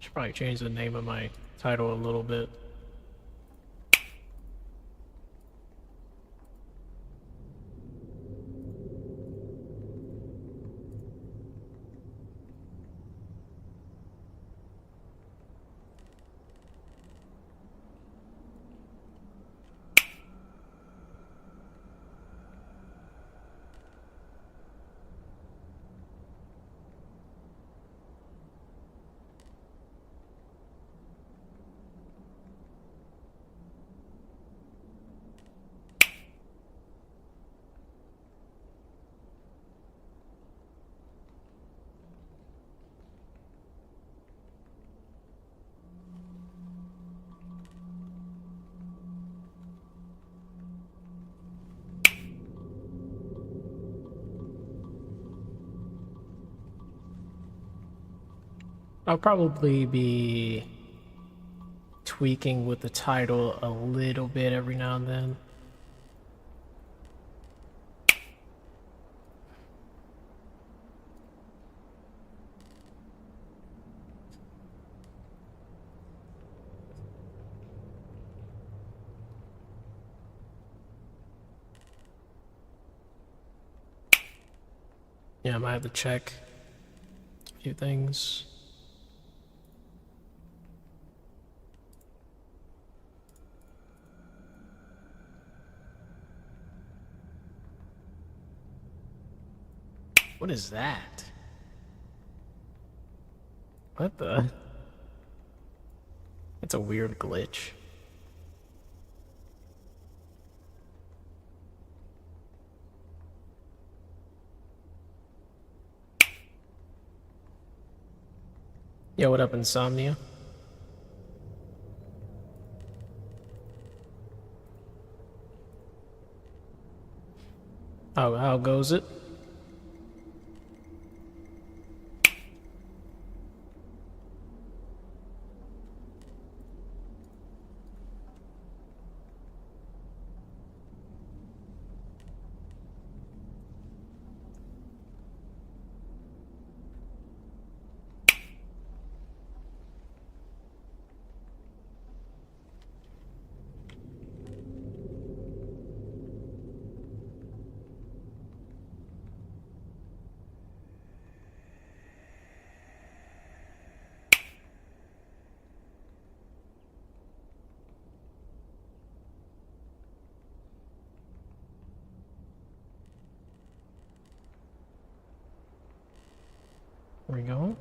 Should probably change the name of my title a little bit. I'll probably be tweaking with the title a little bit every now and then. Yeah, I might have to check a few things. What is that? What the? It's a weird glitch. Yo, what up, Insomnia? How goes it? There we go.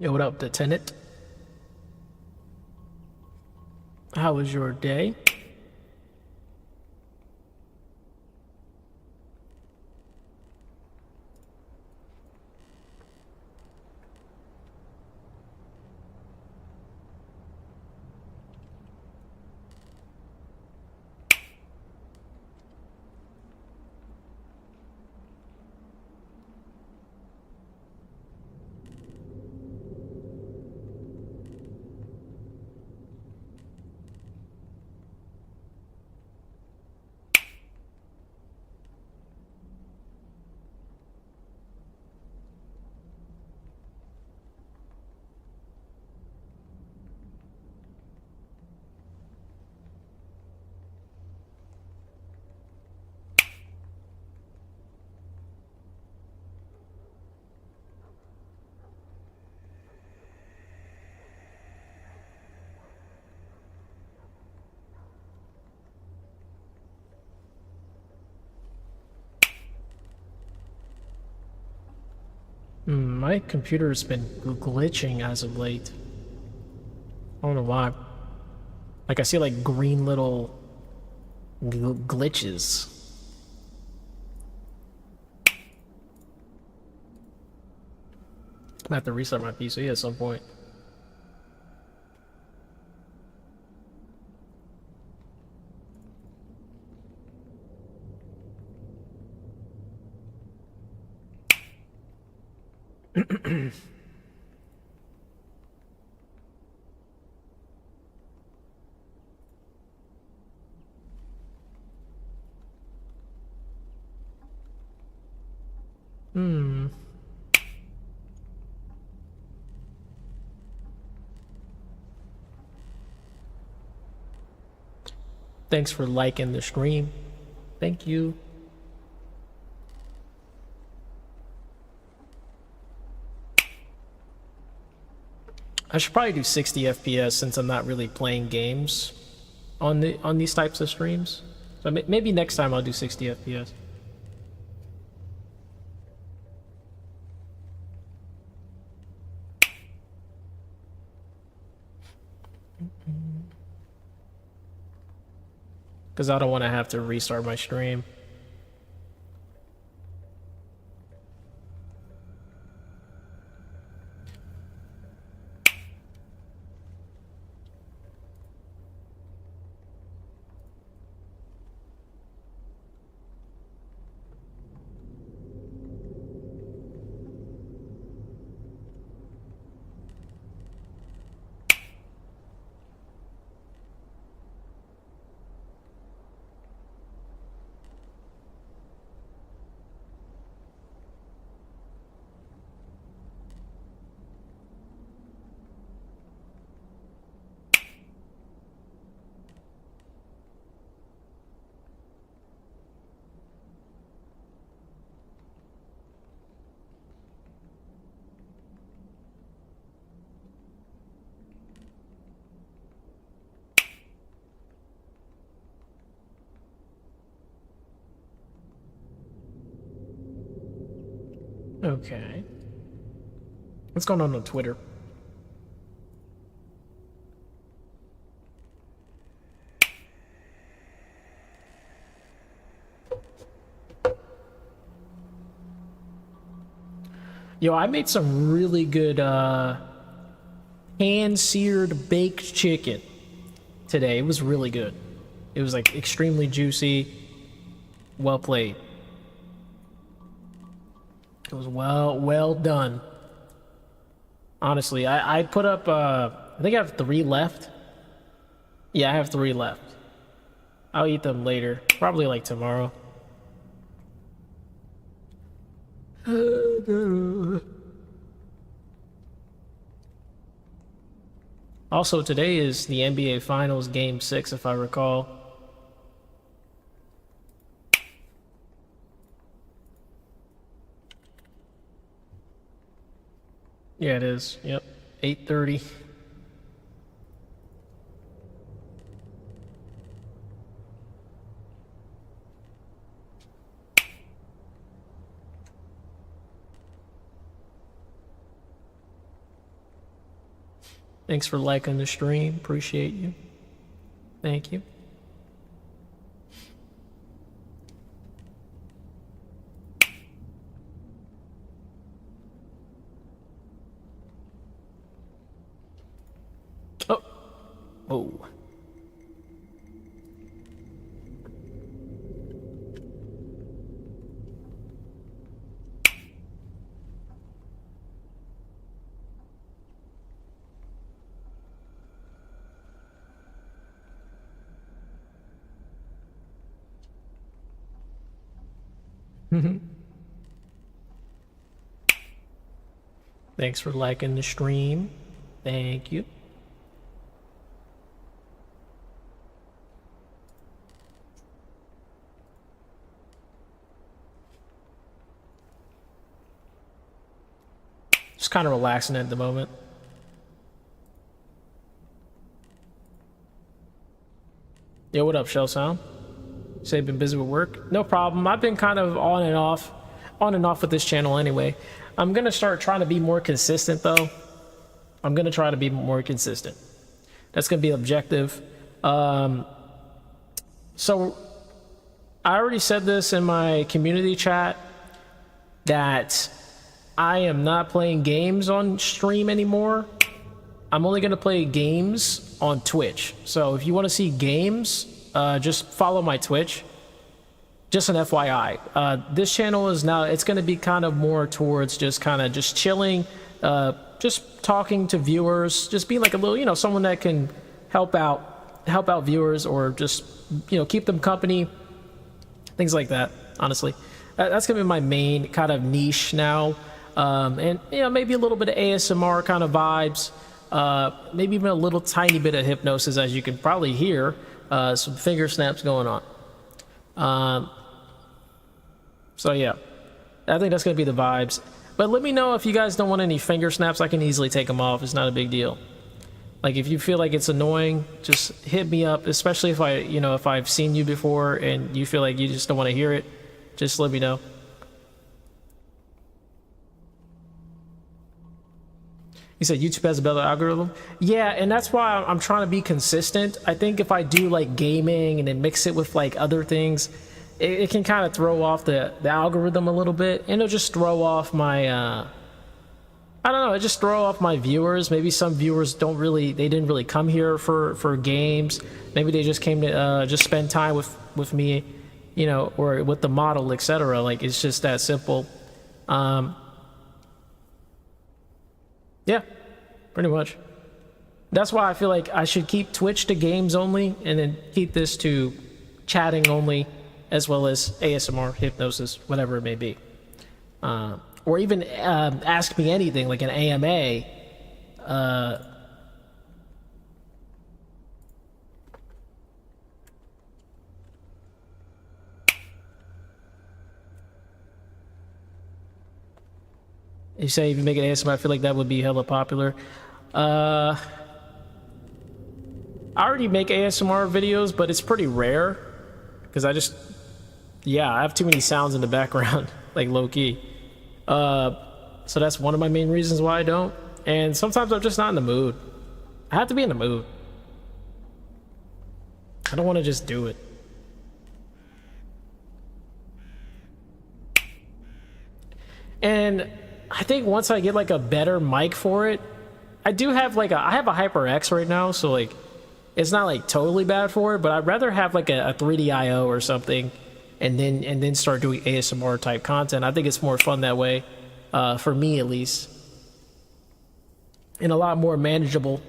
Yo, what up, the tenant? How was your day? My computer's been glitching as of late. I don't know why. Like, I see like green little glitches. I have to restart my PC at some point. Thanks for liking the stream. Thank you. I should probably do 60 FPS since I'm not really playing games on these types of streams. So maybe next time I'll do 60 FPS. Because I don't want to have to restart my stream. Okay. What's going on Twitter? Yo, I made some really good hand-seared baked chicken today. It was really good. It was like extremely juicy. Well played. It was well done. Honestly, I put up I think I have 3 left. Yeah, I have 3 left. I'll eat them later, probably like tomorrow. Also, today is the NBA Finals Game 6, if I recall. Yeah, it is. Yep. 8:30. Thanks for liking the stream. Appreciate you. Thank you. Oh. Oh. Thanks for liking the stream. Thank you. Just kind of relaxing at the moment. Yo, what up, Shell Sound? Say you've been busy with work? No problem. I've been kind of on and off with this channel anyway. I'm gonna start trying to be more consistent though. I'm gonna try to be more consistent. That's gonna be objective. So I already said this in my community chat that I am not playing games on stream anymore. I'm only gonna play games on Twitch. So if you want to see games, just follow my Twitch. Just an FYI. This channel is now, it's gonna be kind of more towards just kind of just chilling, just talking to viewers, just being like a little, you know, someone that can help out viewers, or just, you know, keep them company, things like that. Honestly, that's gonna be my main kind of niche now. And you know, maybe a little bit of ASMR kind of vibes, maybe even a little tiny bit of hypnosis, as you can probably hear, some finger snaps going on. So yeah, I think that's gonna be the vibes. But let me know if you guys don't want any finger snaps. I can easily take them off. It's not a big deal. Like, if you feel like it's annoying, just hit me up, especially if if I've seen you before and you feel like you just don't want to hear it. Just let me know. You said YouTube has a better algorithm? Yeah, and that's why I'm trying to be consistent. I think if I do like gaming and then mix it with like other things, it can kind of throw off the algorithm a little bit, and it'll just throw off my I don't know, it just throw off my viewers. Maybe some viewers they didn't really come here for games. Maybe they just came to just spend time with me, you know, or with the model, etc. Like, it's just that simple. Yeah, pretty much. That's why I feel like I should keep Twitch to games only, and then keep this to chatting only, as well as ASMR, hypnosis, whatever it may be. Or even ask me anything, like an AMA. You say if you make an ASMR, I feel like that would be hella popular. I already make ASMR videos, but it's pretty rare, because I have too many sounds in the background, like low-key. So that's one of my main reasons why I don't. And sometimes I'm just not in the mood. I have to be in the mood. I don't want to just do it. And I think once I get like a better mic for it, I have a HyperX right now, so like it's not like totally bad for it, but I'd rather have like a 3D IO or something, and then start doing ASMR type content. I think it's more fun that way, for me at least, and a lot more manageable.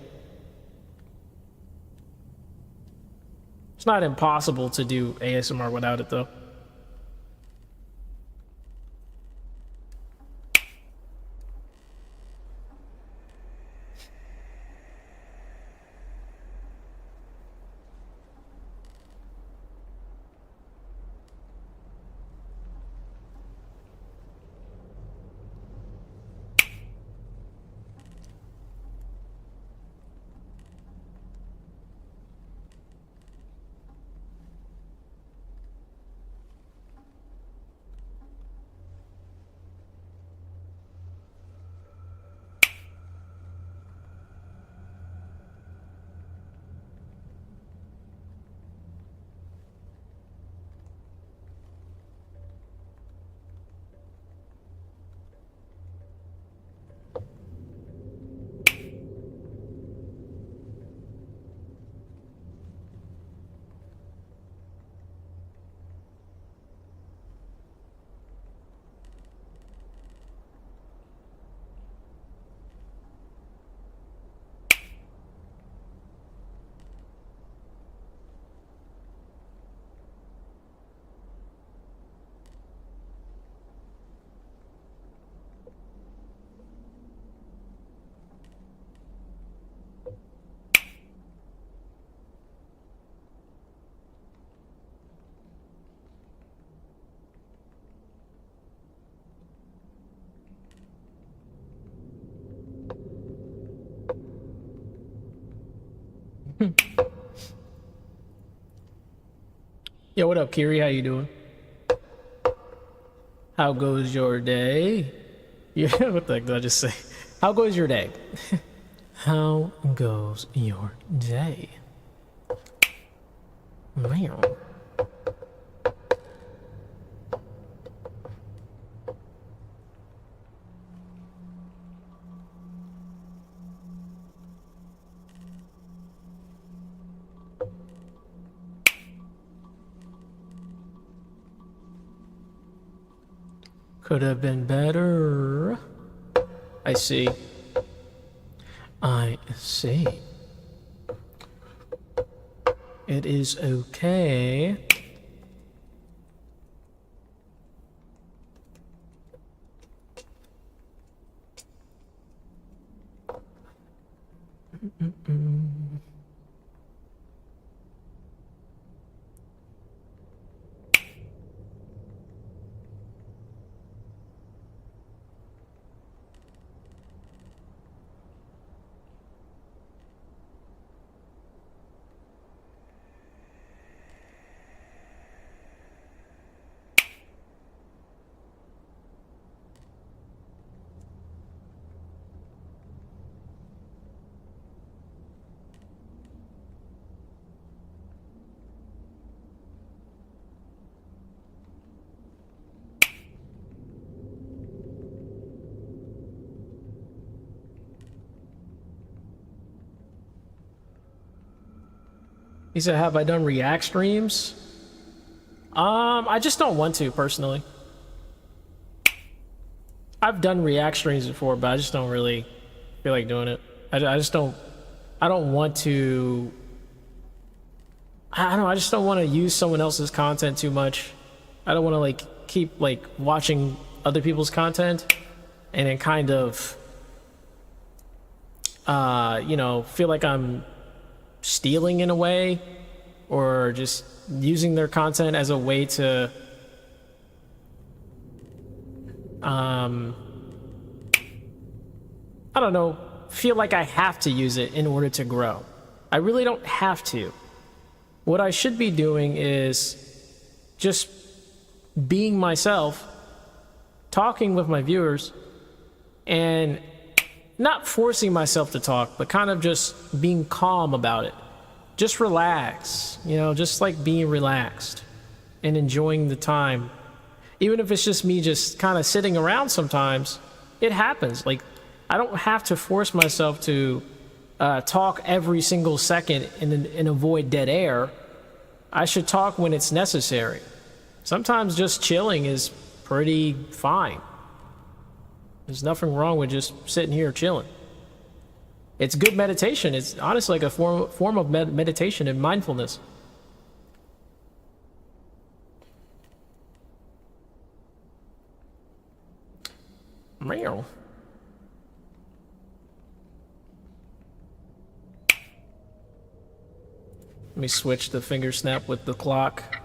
It's not impossible to do ASMR without it though. Yo, what up, Kiri? How you doing? How goes your day? Yeah, what the heck did I just say? How goes your day? How goes your day? Man. Could have been better. I see. I see. It is okay. He said, have I done React streams? I just don't want to, personally. I've done React streams before, but I just don't really feel like doing it. I don't want to... I don't know, I just don't want to use someone else's content too much. I don't want to, like, keep, like, watching other people's content and then kind of, you know, feel like I'm stealing in a way, or just using their content as a way to I don't know, feel like I have to use it in order to grow. I really don't have to. What I should be doing is just being myself, talking with my viewers, and not forcing myself to talk, but kind of just being calm about it. Just relax, you know, just like being relaxed and enjoying the time. Even if it's just me just kind of sitting around sometimes, it happens. Like, I don't have to force myself to talk every single second and avoid dead air. I should talk when it's necessary. Sometimes just chilling is pretty fine. There's nothing wrong with just sitting here chilling. It's good meditation. It's honestly like a form of meditation and mindfulness. Meow. Let me switch the finger snap with the clock.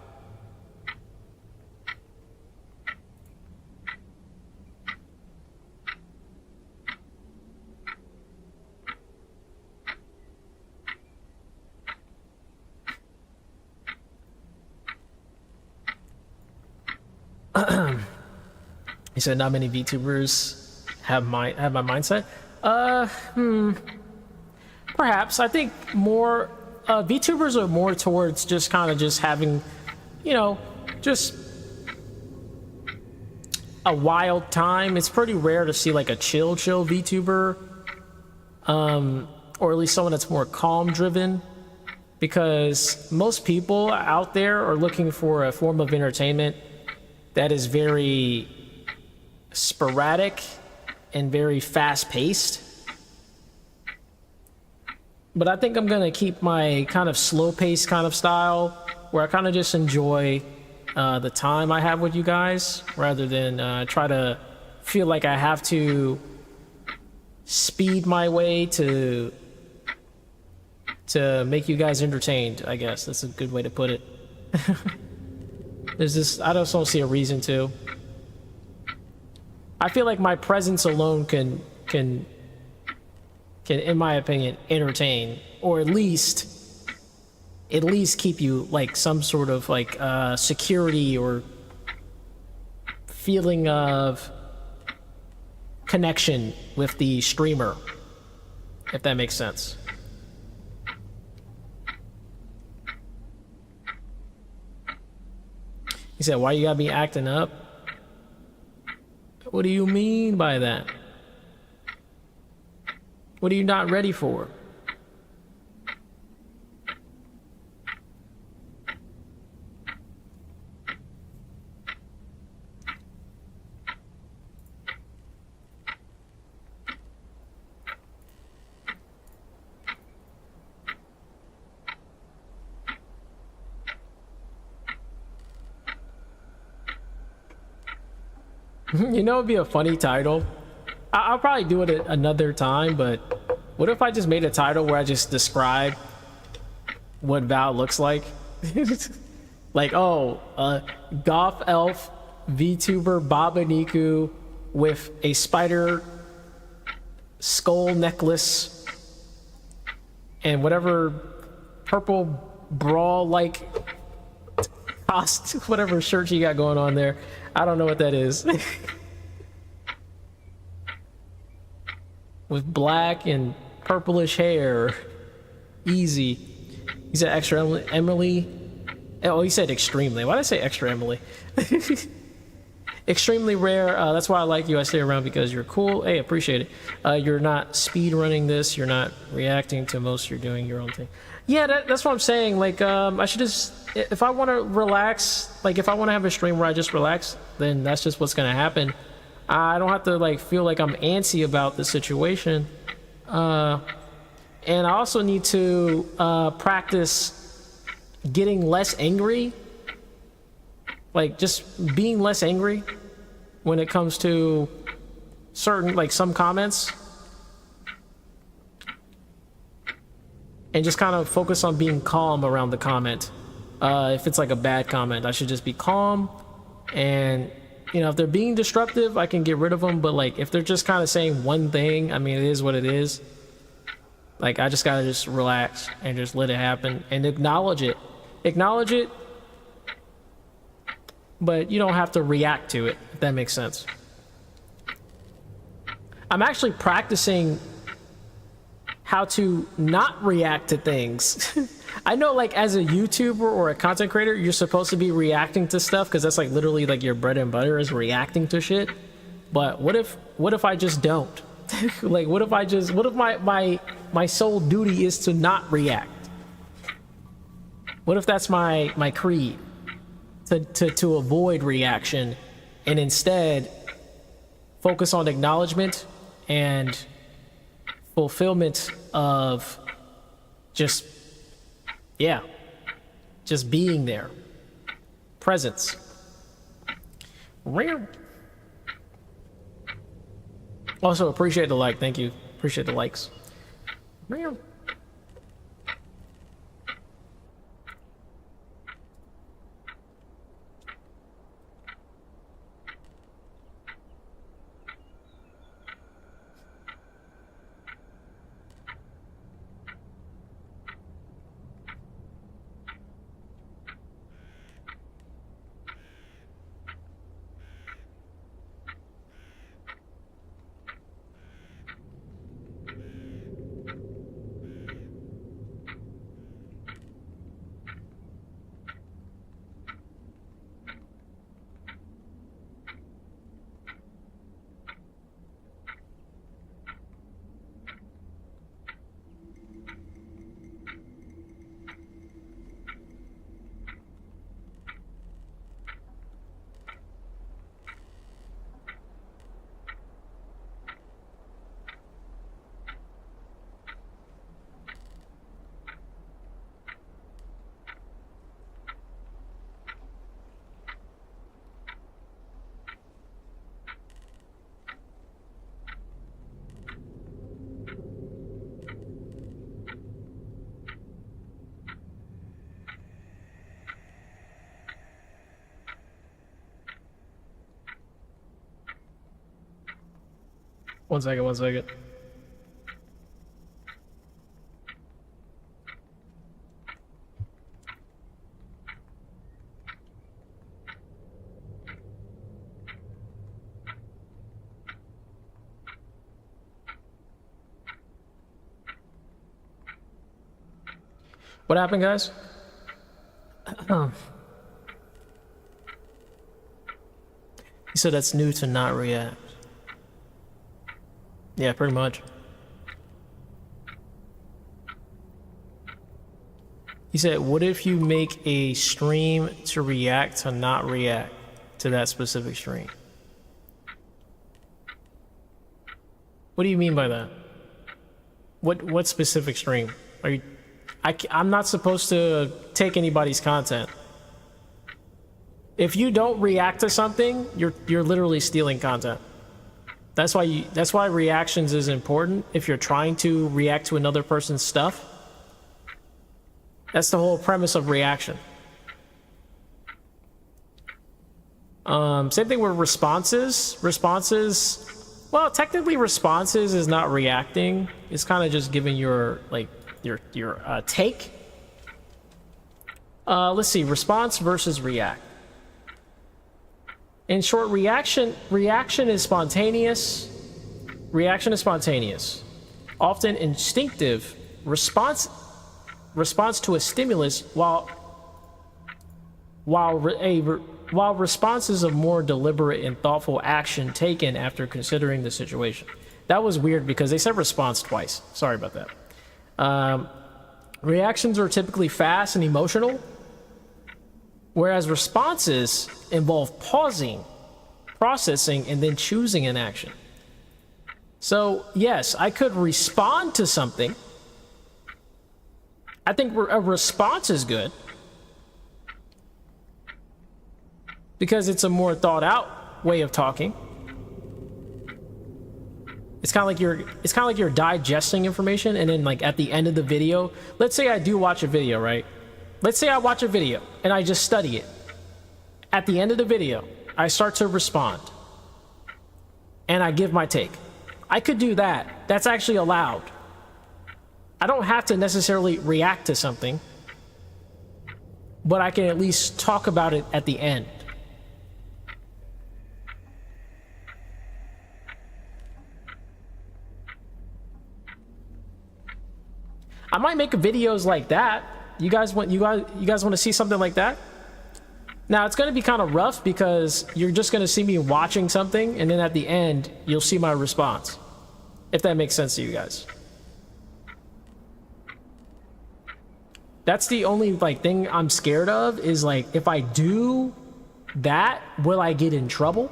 He said not many VTubers have my mindset. Perhaps. I think more VTubers are more towards just kind of just having, you know, just a wild time. It's pretty rare to see like a chill VTuber, or at least someone that's more calm driven, because most people out there are looking for a form of entertainment that is very sporadic and very fast-paced. But I think I'm gonna keep my kind of slow-paced kind of style, where I kind of just enjoy the time I have with you guys, rather than try to feel like I have to speed my way to make you guys entertained. I guess that's a good way to put it. There's this, I just don't see a reason to. I feel like my presence alone can, in my opinion, entertain, or at least keep you like some sort of like security or feeling of connection with the streamer, if that makes sense. He said, why you gotta be acting up? What do you mean by that? What are you not ready for? You know, it'd be a funny title. I'll probably do it another time, but what if I just made a title where I just describe what Val looks like? Like, oh, Goth elf VTuber Babiniku with a spider skull necklace and whatever purple bra like costume, whatever shirt you got going on there. I don't know what that is. With black and purplish hair. Easy. He said extra Emily. Oh, he said extremely. Why did I say extra Emily? Extremely rare. That's why I like you. I stay around because you're cool. Hey, appreciate it. You're not speed running this. You're not reacting to most. You're doing your own thing. Yeah, that's what I'm saying. Like, I should just, if I want to relax, like if I want to have a stream where I just relax, then that's just what's going to happen. I don't have to like feel like I'm antsy about the situation. And I also need to practice getting less angry. Like just being less angry when it comes to certain, like some comments. And just kind of focus on being calm around the comment. If it's like a bad comment, I should just be calm. And, you know, if they're being disruptive, I can get rid of them. But like, if they're just kind of saying one thing, I mean, it is what it is. Like, I just gotta just relax and just let it happen and acknowledge it. Acknowledge it, but you don't have to react to it, if that makes sense. I'm actually practicing how to not react to things. I know, like, as a YouTuber or a content creator, you're supposed to be reacting to stuff because that's like literally like your bread and butter is reacting to shit. But what if I just don't? Like, what if my sole duty is to not react? What if that's my creed? To avoid reaction and instead focus on acknowledgement and fulfillment of just being there. Presence. Also appreciate the like. Thank you. Appreciate the likes. 1 second. What happened, guys? He said that's new to not react. Yeah, pretty much. He said, what if you make a stream to react to not react to that specific stream? What do you mean by that? What specific stream? Are you... I'm not supposed to take anybody's content. If you don't react to something, you're literally stealing content. That's why reactions is important. If you're trying to react to another person's stuff, that's the whole premise of reaction. Same thing with responses. Well, technically responses is not reacting. It's kind of just giving your take. Let's see, response versus react. In short, reaction is spontaneous. Reaction is spontaneous, often instinctive. Response to a stimulus, while response is a more deliberate and thoughtful action taken after considering the situation. That was weird because they said response twice. Sorry about that. Reactions are typically fast and emotional, whereas responses involve pausing, processing, and then choosing an action. So yes, I could respond to something. I think a response is good because it's a more thought out way of talking. It's kind of like you're digesting information, and then like at the end of the video, let's say I do watch a video, right? Let's say I watch a video and I just study it. At the end of the video, I start to respond and I give my take. I could do that. That's actually allowed. I don't have to necessarily react to something, but I can at least talk about it at the end. I might make videos like that. You guys want to see something like that? Now it's going to be kind of rough because you're just going to see me watching something, and then at the end you'll see my response. If that makes sense to you guys. That's the only like thing I'm scared of, is like if I do that, will I get in trouble?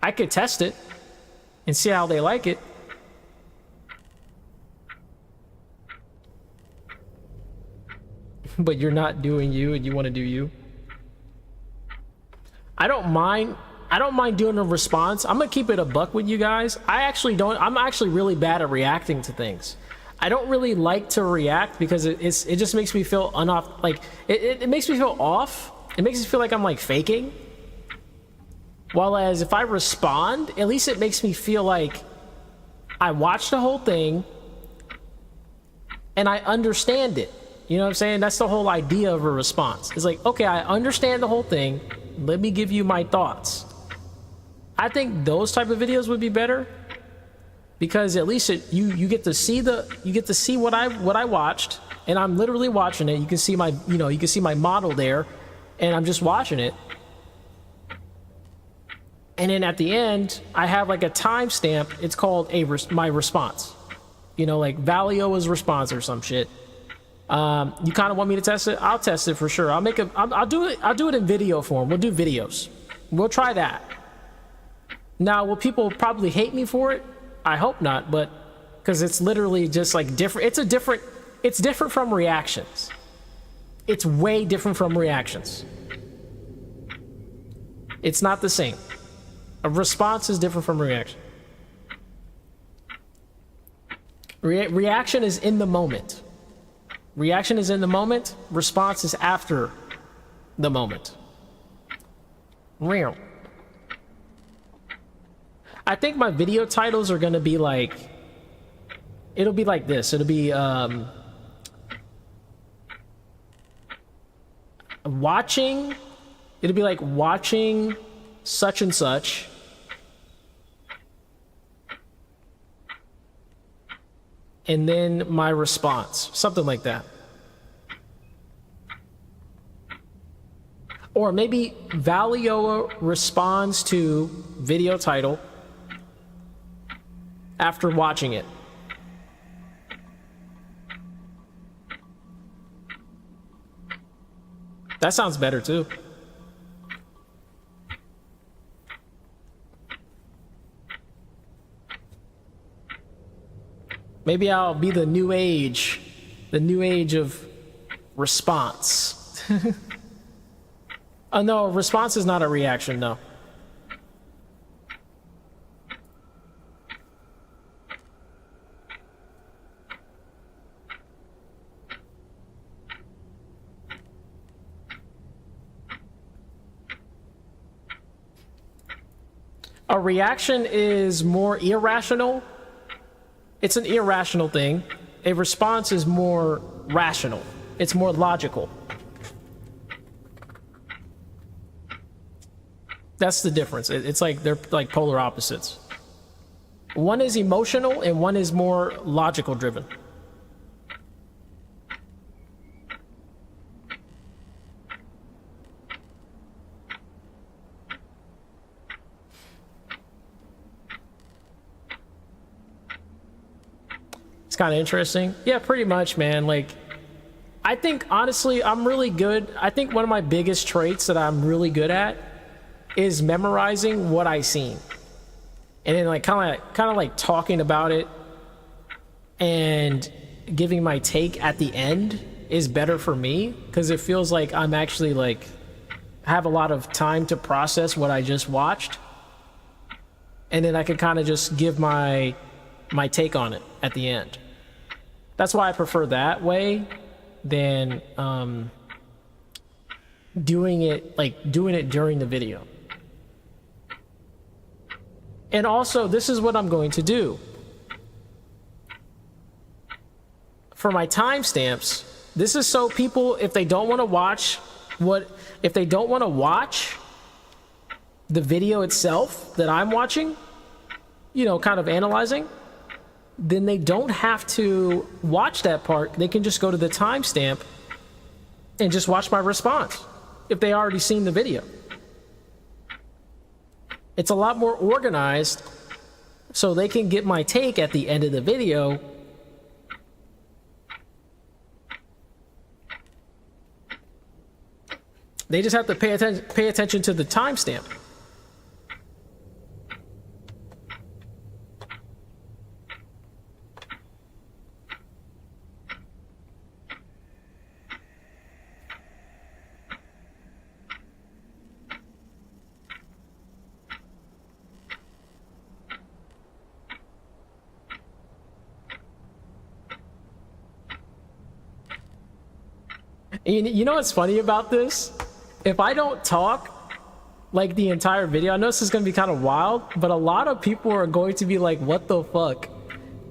I could test it and see how they like it. But you're not doing you and you want to do you. I don't mind doing a response. I'm gonna keep it a buck with you guys. I'm actually really bad at reacting to things. I don't really like to react because it just makes me feel it makes me feel off. It makes me feel like I'm like faking. While as if I respond, at least it makes me feel like I watched the whole thing and I understand it. You know what I'm saying? That's the whole idea of a response. It's like, okay, I understand the whole thing. Let me give you my thoughts. I think those type of videos would be better because at least you get to see what I watched, and I'm literally watching it. You can see my model there, and I'm just watching it. And then at the end, I have like a timestamp. It's called my response. Like Valioa's response or some shit. You kind of want me to test it? I'll test it for sure. I'll do it in video form. We'll do videos. We'll try that. Now, will people probably hate me for it? I hope not, but because it's literally just like different. It's different from reactions. It's way different from reactions. It's not the same. A response is different from reaction. Reaction is in the moment. Reaction is in the moment. Response is after the moment. Real. I think my video titles are gonna be like, it'll be like this. It'll be watching. It'll be like watching such and such. and then my response, something like that. Or maybe Valioa responds to video title after watching it. That sounds better too. Maybe I'll be the new age of response. Oh no, response is not a reaction, no. A reaction is more irrational. It's an irrational thing. A response is more rational. It's more logical. That's the difference. It's like they're like polar opposites. One is emotional and one is more logical driven. Kind of interesting. Yeah, pretty much, man. Like, I think honestly I'm really good. I think one of my biggest traits that I'm really good at is memorizing what I seen, and then like kind of like talking about it and giving my take at the end is better for me, because it feels like I'm actually like have a lot of time to process what I just watched, and then I could kind of just give my take on it at the end. That's why I prefer that way than doing it during the video. And also, this is what I'm going to do. For my timestamps, this is so people, if they don't want to watch the video itself that I'm watching, you know, kind of analyzing, then they don't have to watch that part. They can just go to the timestamp and just watch my response if they already seen the video. It's a lot more organized, so they can get my take at the end of the video. They just have to pay attention to the timestamp. You know what's funny about this? If I don't talk like the entire video, I know this is going to be kind of wild, but a lot of people are going to be like, what the fuck?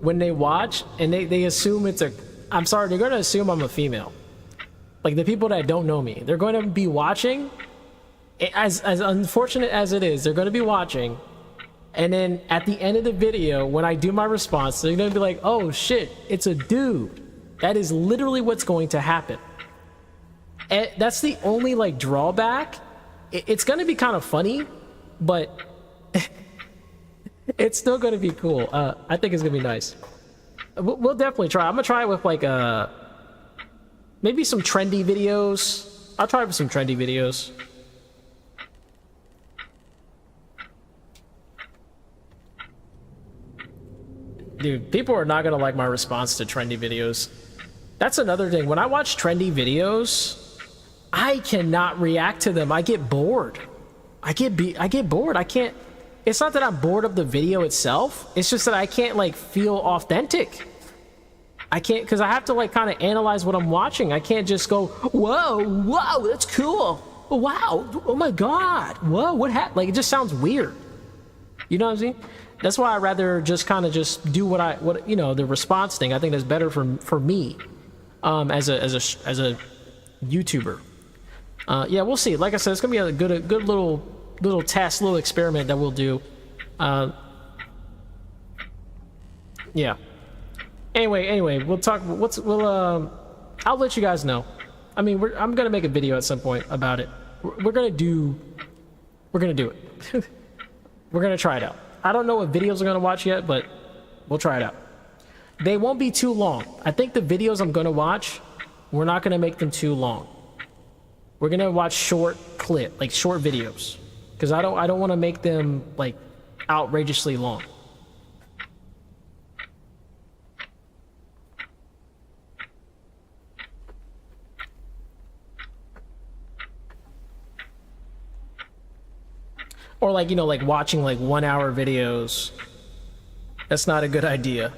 When they watch and they assume it's I'm sorry, they're going to assume I'm a female. Like the people that don't know me, they're going to be watching, as unfortunate as it is, they're going to be watching, and then at the end of the video, when I do my response, they're going to be like, oh shit, it's a dude. That is literally what's going to happen. And that's the only like drawback. It's going to be kind of funny, but it's still going to be cool. I think it's going to be nice. We'll definitely try. I'm going to try it with like maybe some trendy videos. I'll try it with some trendy videos. Dude, people are not going to like my response to trendy videos. That's another thing. When I watch trendy videos, I cannot react to them. I get bored. I get bored. I can't. It's not that I'm bored of the video itself. It's just that I can't like feel authentic. I can't, because I have to like kind of analyze what I'm watching. I can't just go, whoa, that's cool. Wow, oh my god, whoa, what happened? Like it just sounds weird. You know what I'm saying? That's why I rather just kind of just do what you know, the response thing. I think that's better for me, as a YouTuber. Yeah, we'll see. Like I said, it's gonna be a good little test, little experiment that we'll do. Yeah, Anyway, we'll talk. I'll let you guys know. I mean, I'm gonna make a video at some point about it. We're gonna do it. We're gonna try it out. I don't know what videos I'm gonna watch yet, but we'll try it out. They won't be too long. I think the videos I'm gonna watch, we're not gonna make them too long. We're gonna watch short videos, because I don't want to make them like outrageously long. Or like, you know, like watching like 1 hour videos. That's not a good idea.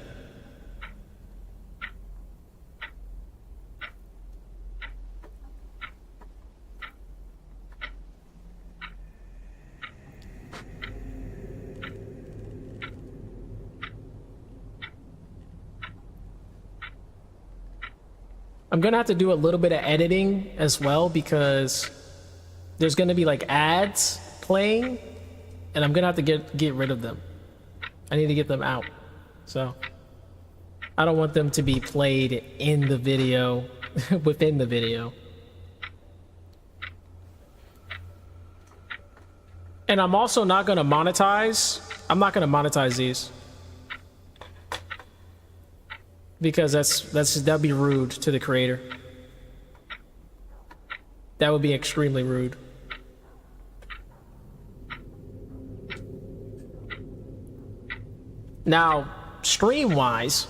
I'm gonna have to do a little bit of editing as well, because there's gonna be like ads playing, and I'm gonna have to get rid of them. I need to get them out. So I don't want them to be played in the video, within the video. And I'm also not gonna monetize. I'm not gonna monetize these, because that'd be rude to the creator. That would be extremely rude. Now, stream-wise,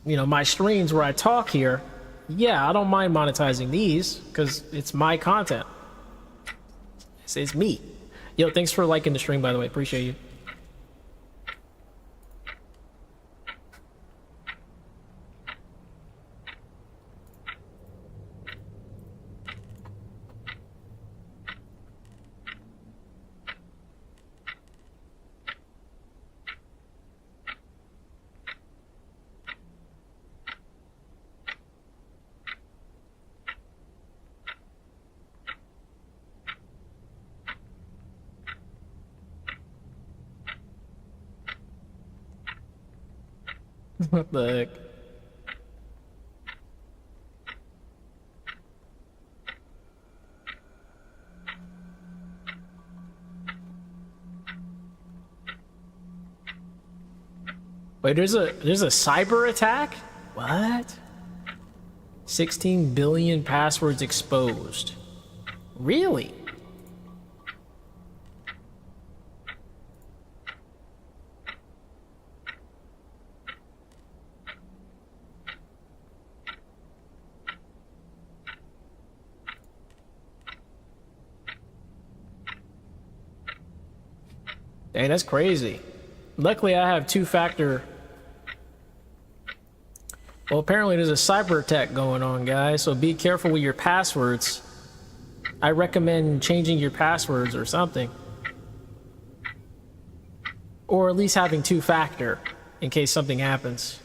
you know, my streams where I talk here, yeah, I don't mind monetizing these, because it's my content. It's me. Yo, thanks for liking the stream, by the way. Appreciate you. What the heck? Wait, there's a cyber attack? What? 16 billion passwords exposed. Really? Dang, that's crazy. Luckily, I have two-factor. Well, apparently there's a cyber attack going on, guys, so be careful with your passwords. I recommend changing your passwords or something. Or at least having two-factor in case something happens.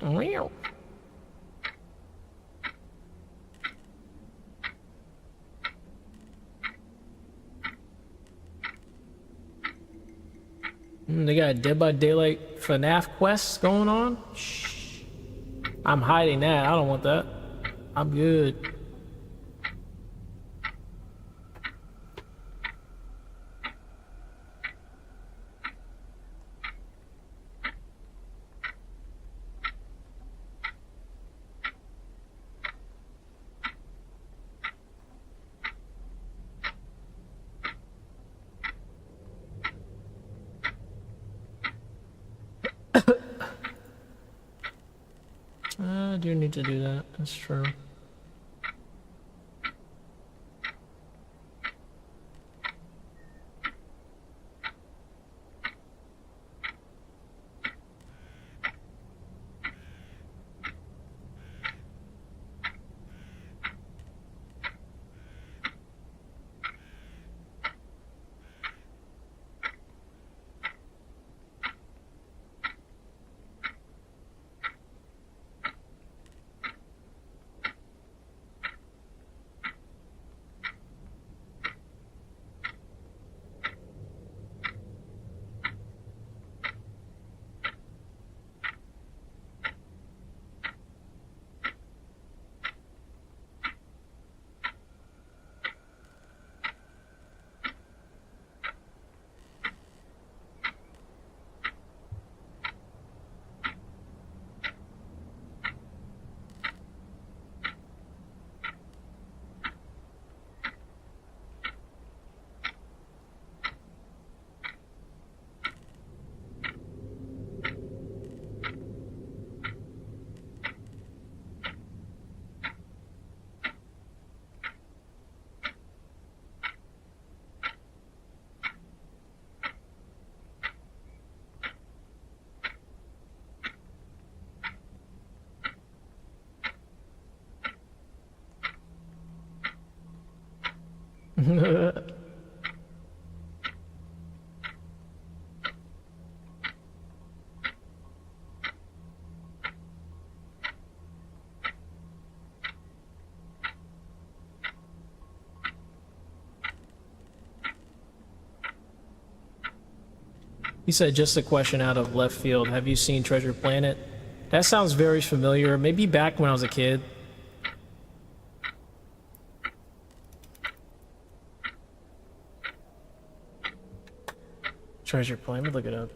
Wow. They got a Dead by Daylight FNAF quest going on? Shh. I'm hiding that. I don't want that. I'm good. I do need to do that. That's true. He said, just a question out of left field. Have you seen Treasure Planet? That sounds very familiar. Maybe back when I was a kid. Treasure Planet. Let me look it up.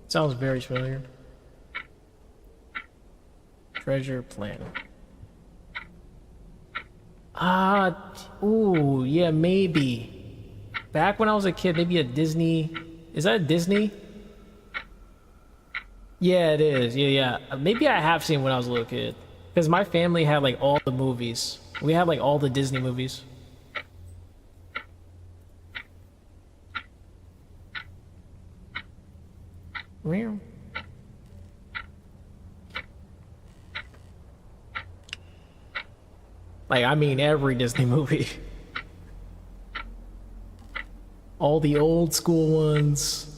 Sounds very familiar. Treasure Planet. Ooh, yeah, maybe. Back when I was a kid, maybe a Disney. Is that a Disney? Yeah, it is. Yeah. Maybe I have seen when I was a little kid. Because my family had like all the movies. We had like all the Disney movies. Meow. Like, I mean, every Disney movie. All the old school ones.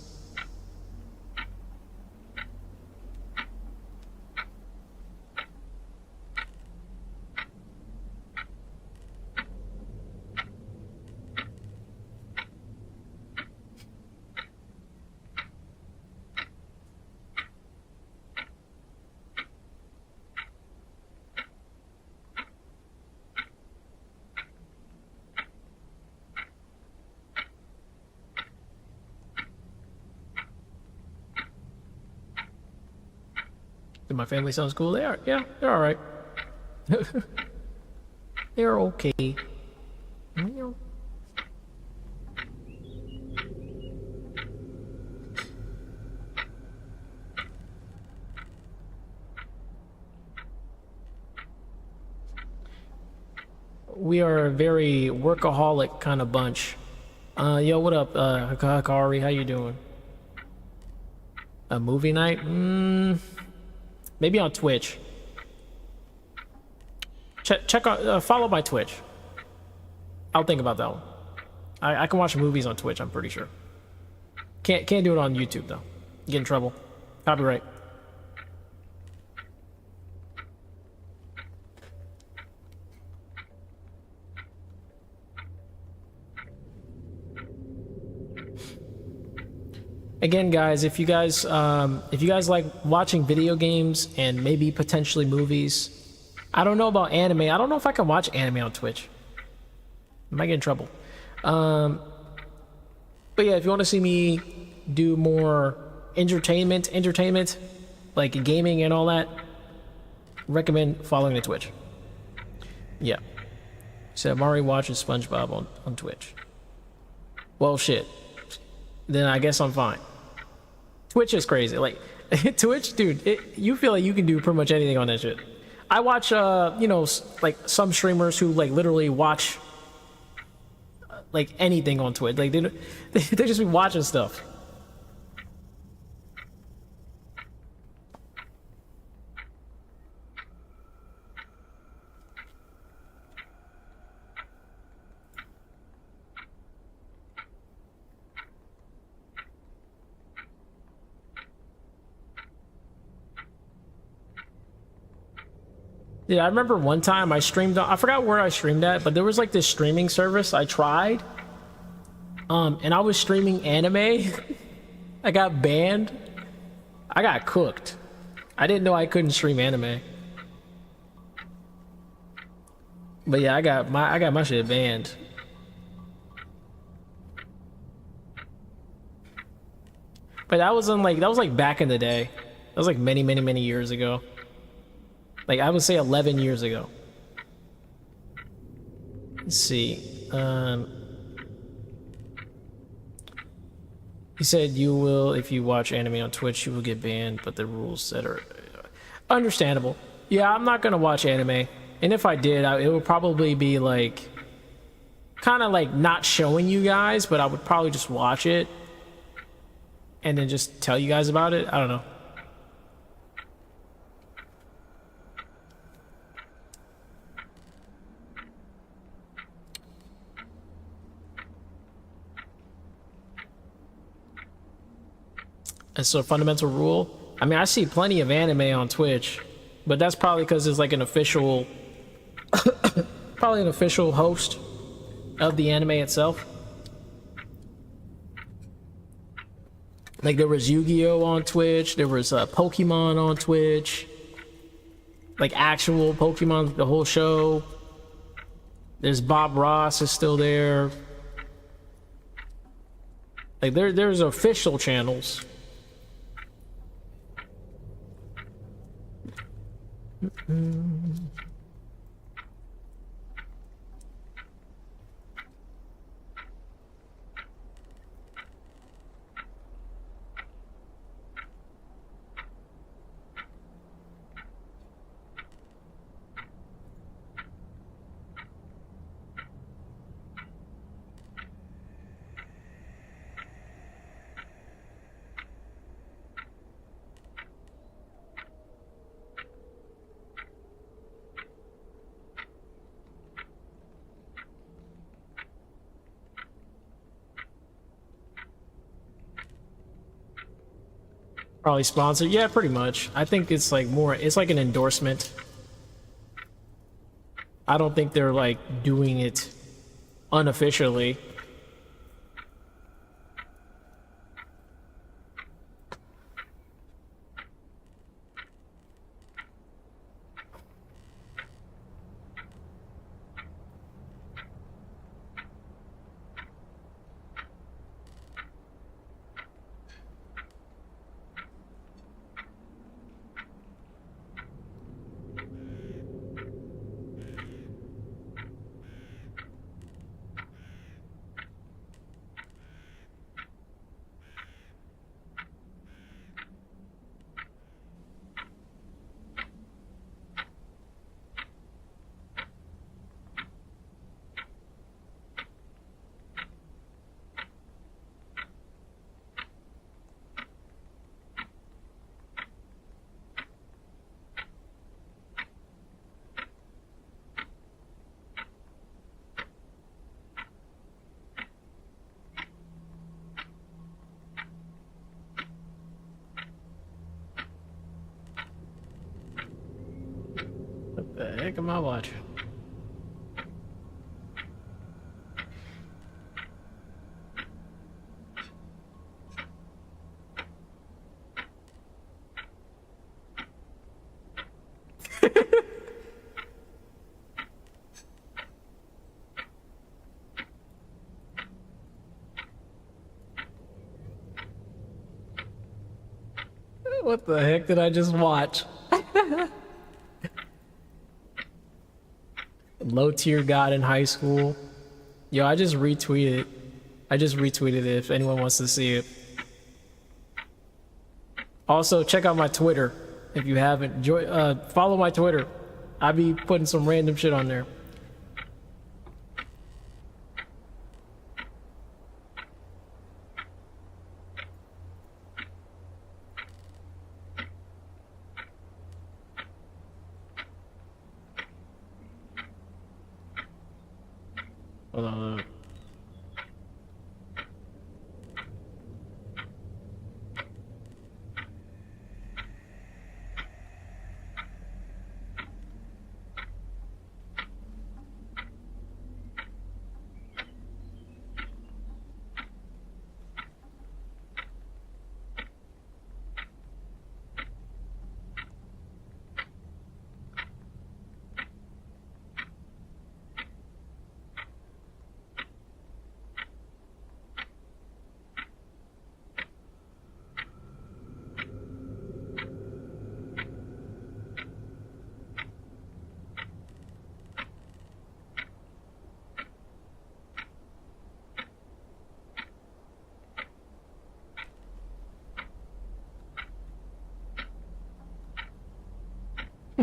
Did my family sound cool? They are. Yeah, they're all right. They're okay. We are a very workaholic kind of bunch. Yo, what up, Hikari? How you doing? A movie night? Maybe on Twitch. Check on, follow my Twitch. I'll think about that one. I can watch movies on Twitch, I'm pretty sure. Can't do it on YouTube though. Get in trouble. Copyright. Again, guys, if you guys like watching video games and maybe potentially movies, I don't know about anime. I don't know if I can watch anime on Twitch. I might get in trouble. But yeah, if you want to see me do more entertainment, like gaming and all that, recommend following the Twitch. Yeah. So Mari watches SpongeBob on Twitch. Well, shit. Then I guess I'm fine. Twitch is crazy. Like, Twitch, dude, you feel like you can do pretty much anything on that shit. I watch, like some streamers who like literally watch like anything on Twitch. Like they just be watching stuff. Yeah, I remember one time I streamed on, I forgot where I streamed at, but there was like this streaming service I tried. And I was streaming anime. I got banned. I got cooked. I didn't know I couldn't stream anime. But yeah, I got my shit banned. But that was like back in the day. That was like many years ago. Like, I would say 11 years ago. Let's see. He said you will, if you watch anime on Twitch, you will get banned, but the rules that are understandable. Yeah, I'm not gonna watch anime. And if I did, it would probably be like, kind of like not showing you guys, but I would probably just watch it and then just tell you guys about it. I don't know. It's a fundamental rule. I mean, I see plenty of anime on Twitch, but that's probably because it's like an official, probably an official host of the anime itself. Like there was Yu-Gi-Oh on Twitch, there was Pokemon on Twitch, like actual Pokemon, the whole show. There's Bob Ross is still there. Like there's official channels. Probably sponsored. Yeah, pretty much. I think it's like more, it's like an endorsement. I don't think they're like doing it unofficially. What the heck am I watching? What the heck did I just watch? Low tier god in high school. Yo, I just retweeted it. I just retweeted it if anyone wants to see it. Also, check out my Twitter if you haven't. Follow my Twitter. I be putting some random shit on there. Hold on.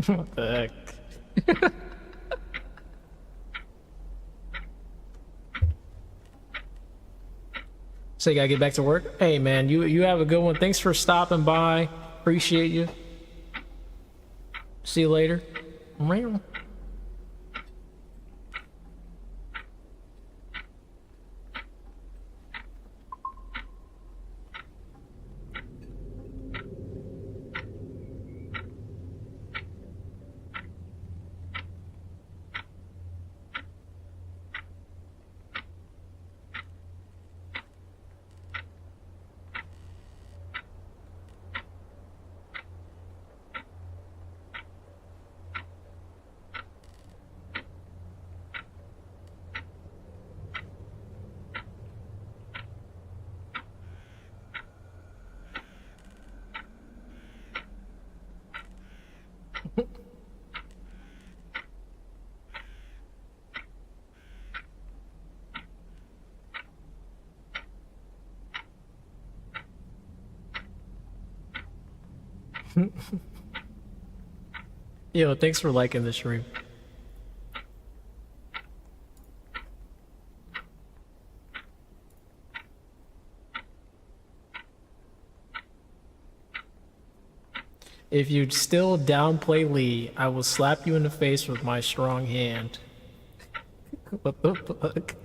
What the heck? So you gotta get back to work? Hey man, you have a good one. Thanks for stopping by. Appreciate you. See you later. Meow. Yo, thanks for liking the stream. If you still downplay Lee, I will slap you in the face with my strong hand. What the fuck?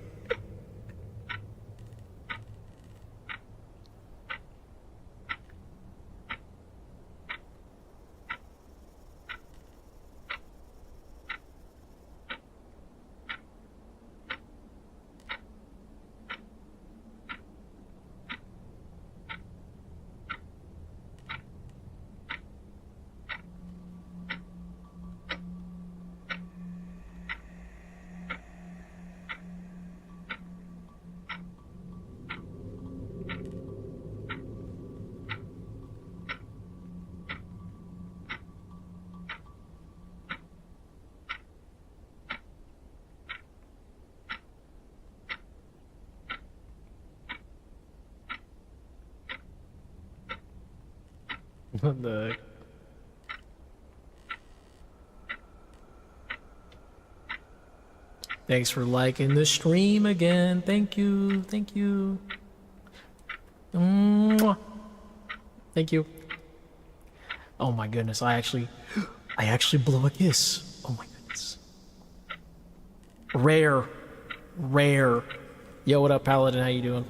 What the heck? Thanks for liking the stream again. Thank you. Thank you. Mwah. Thank you. Oh my goodness, I actually blew a kiss. Oh my goodness. Rare. Rare. Yo, what up, Paladin? How you doing?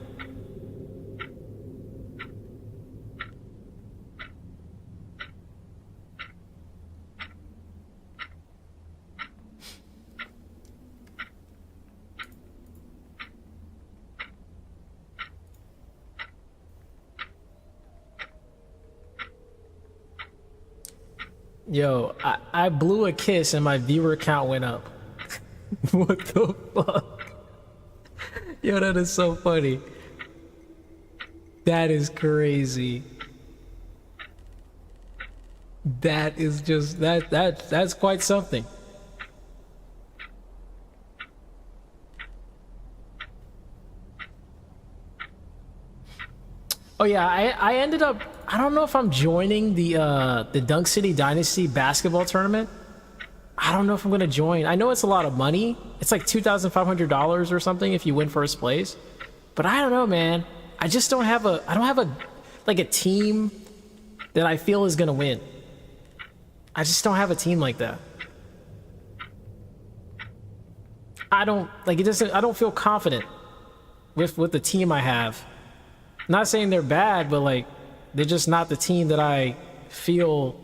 Yo, I blew a kiss and my viewer count went up. What the fuck? Yo, that is so funny. That is crazy. That is just that's quite something. Oh yeah, I ended up, I don't know if I'm joining the Dunk City Dynasty basketball tournament. I don't know if I'm gonna join. I know it's a lot of money. It's like $2,500 or something if you win first place. But I don't know, man. I just don't have like a team that I feel is gonna win. I just don't have a team like that. I don't feel confident with the team I have. Not saying they're bad, but like they're just not the team that I feel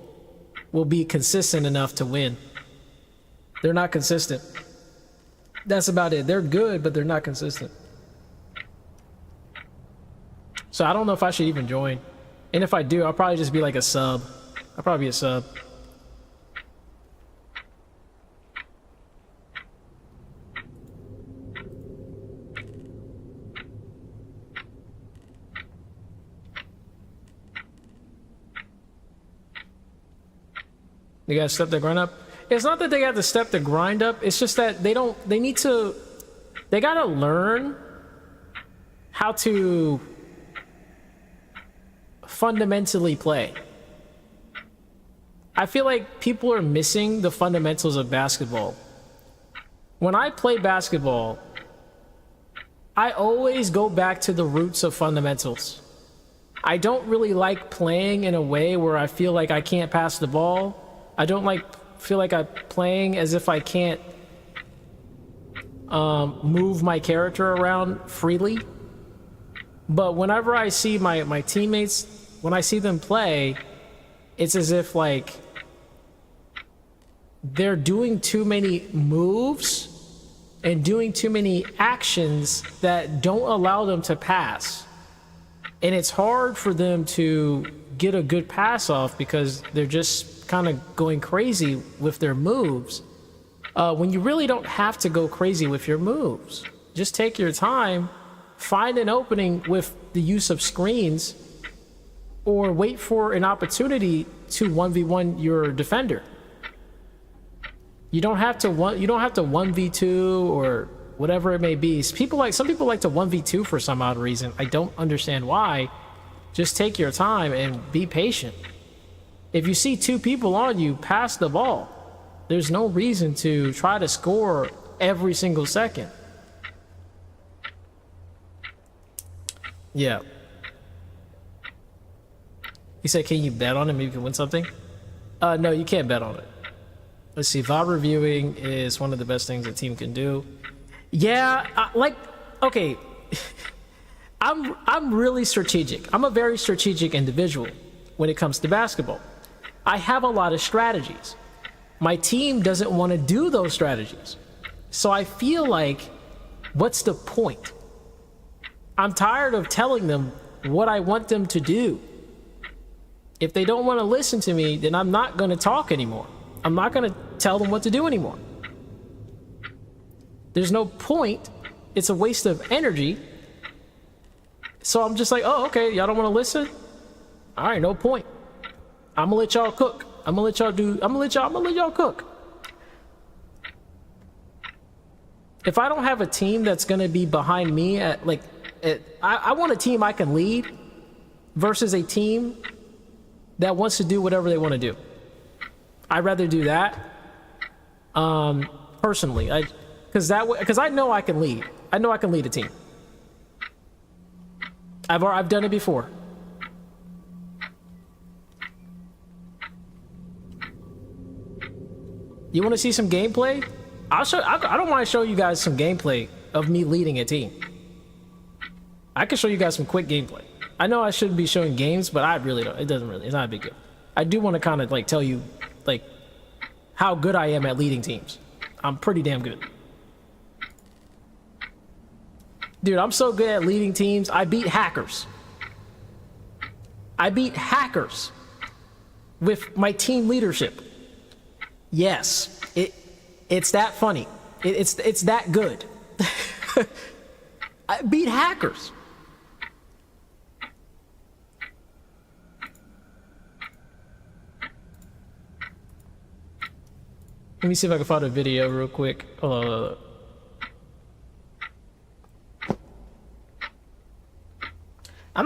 will be consistent enough to win. They're not consistent. That's about it. They're good, but they're not consistent. So I don't know if I should even join. And if I do, I'll probably just be like a sub. I'll probably be a sub. They gotta step the grind up. It's not that they got to step the grind up, it's just that they gotta learn how to fundamentally play. I feel like people are missing the fundamentals of basketball. When I play basketball, I always go back to the roots of fundamentals. I don't really like playing in a way where I feel like I can't pass the ball. I don't feel like I'm playing as if I can't move my character around freely. But whenever I see my teammates, when I see them play, it's as if like they're doing too many moves and doing too many actions that don't allow them to pass. And it's hard for them to get a good pass off because they're just kind of going crazy with their moves, when you really don't have to go crazy with your moves. Just take your time, find an opening with the use of screens, or wait for an opportunity to 1v1 your defender. You don't have to 1v2 or whatever it may be. Some people like to 1v2 for some odd reason. I don't understand why. Just take your time and be patient. If you see two people on you, pass the ball. There's no reason to try to score every single second. Yeah. He said, can you bet on it? Maybe you can win something? No, you can't bet on it. Let's see. VOD reviewing is one of the best things a team can do. Yeah, okay. I'm really strategic. I'm a very strategic individual when it comes to basketball. I have a lot of strategies. My team doesn't want to do those strategies. So I feel like, what's the point? I'm tired of telling them what I want them to do. If they don't want to listen to me, then I'm not going to talk anymore. I'm not going to tell them what to do anymore. There's no point. It's a waste of energy. So I'm just like, oh, okay, y'all don't want to listen? All right, no point. I'm gonna let y'all cook. I'm gonna let y'all cook. If I don't have a team that's gonna be behind me I want a team I can lead versus a team that wants to do whatever they want to do. I'd rather do that. Personally, because I know I can lead. I know I can lead a team. I've done it before. You want to see some gameplay? I don't mind showing you guys some gameplay of me leading a team. I can show you guys some quick gameplay. I know I shouldn't be showing games, but I really don't. It's not a big deal. I do want to kind of like tell you like how good I am at leading teams. I'm pretty damn good. Dude, I'm so good at leading teams. I beat hackers. I beat hackers with my team leadership. Yes, it's that funny. It's that good. I beat hackers. Let me see if I can find a video real quick. I'm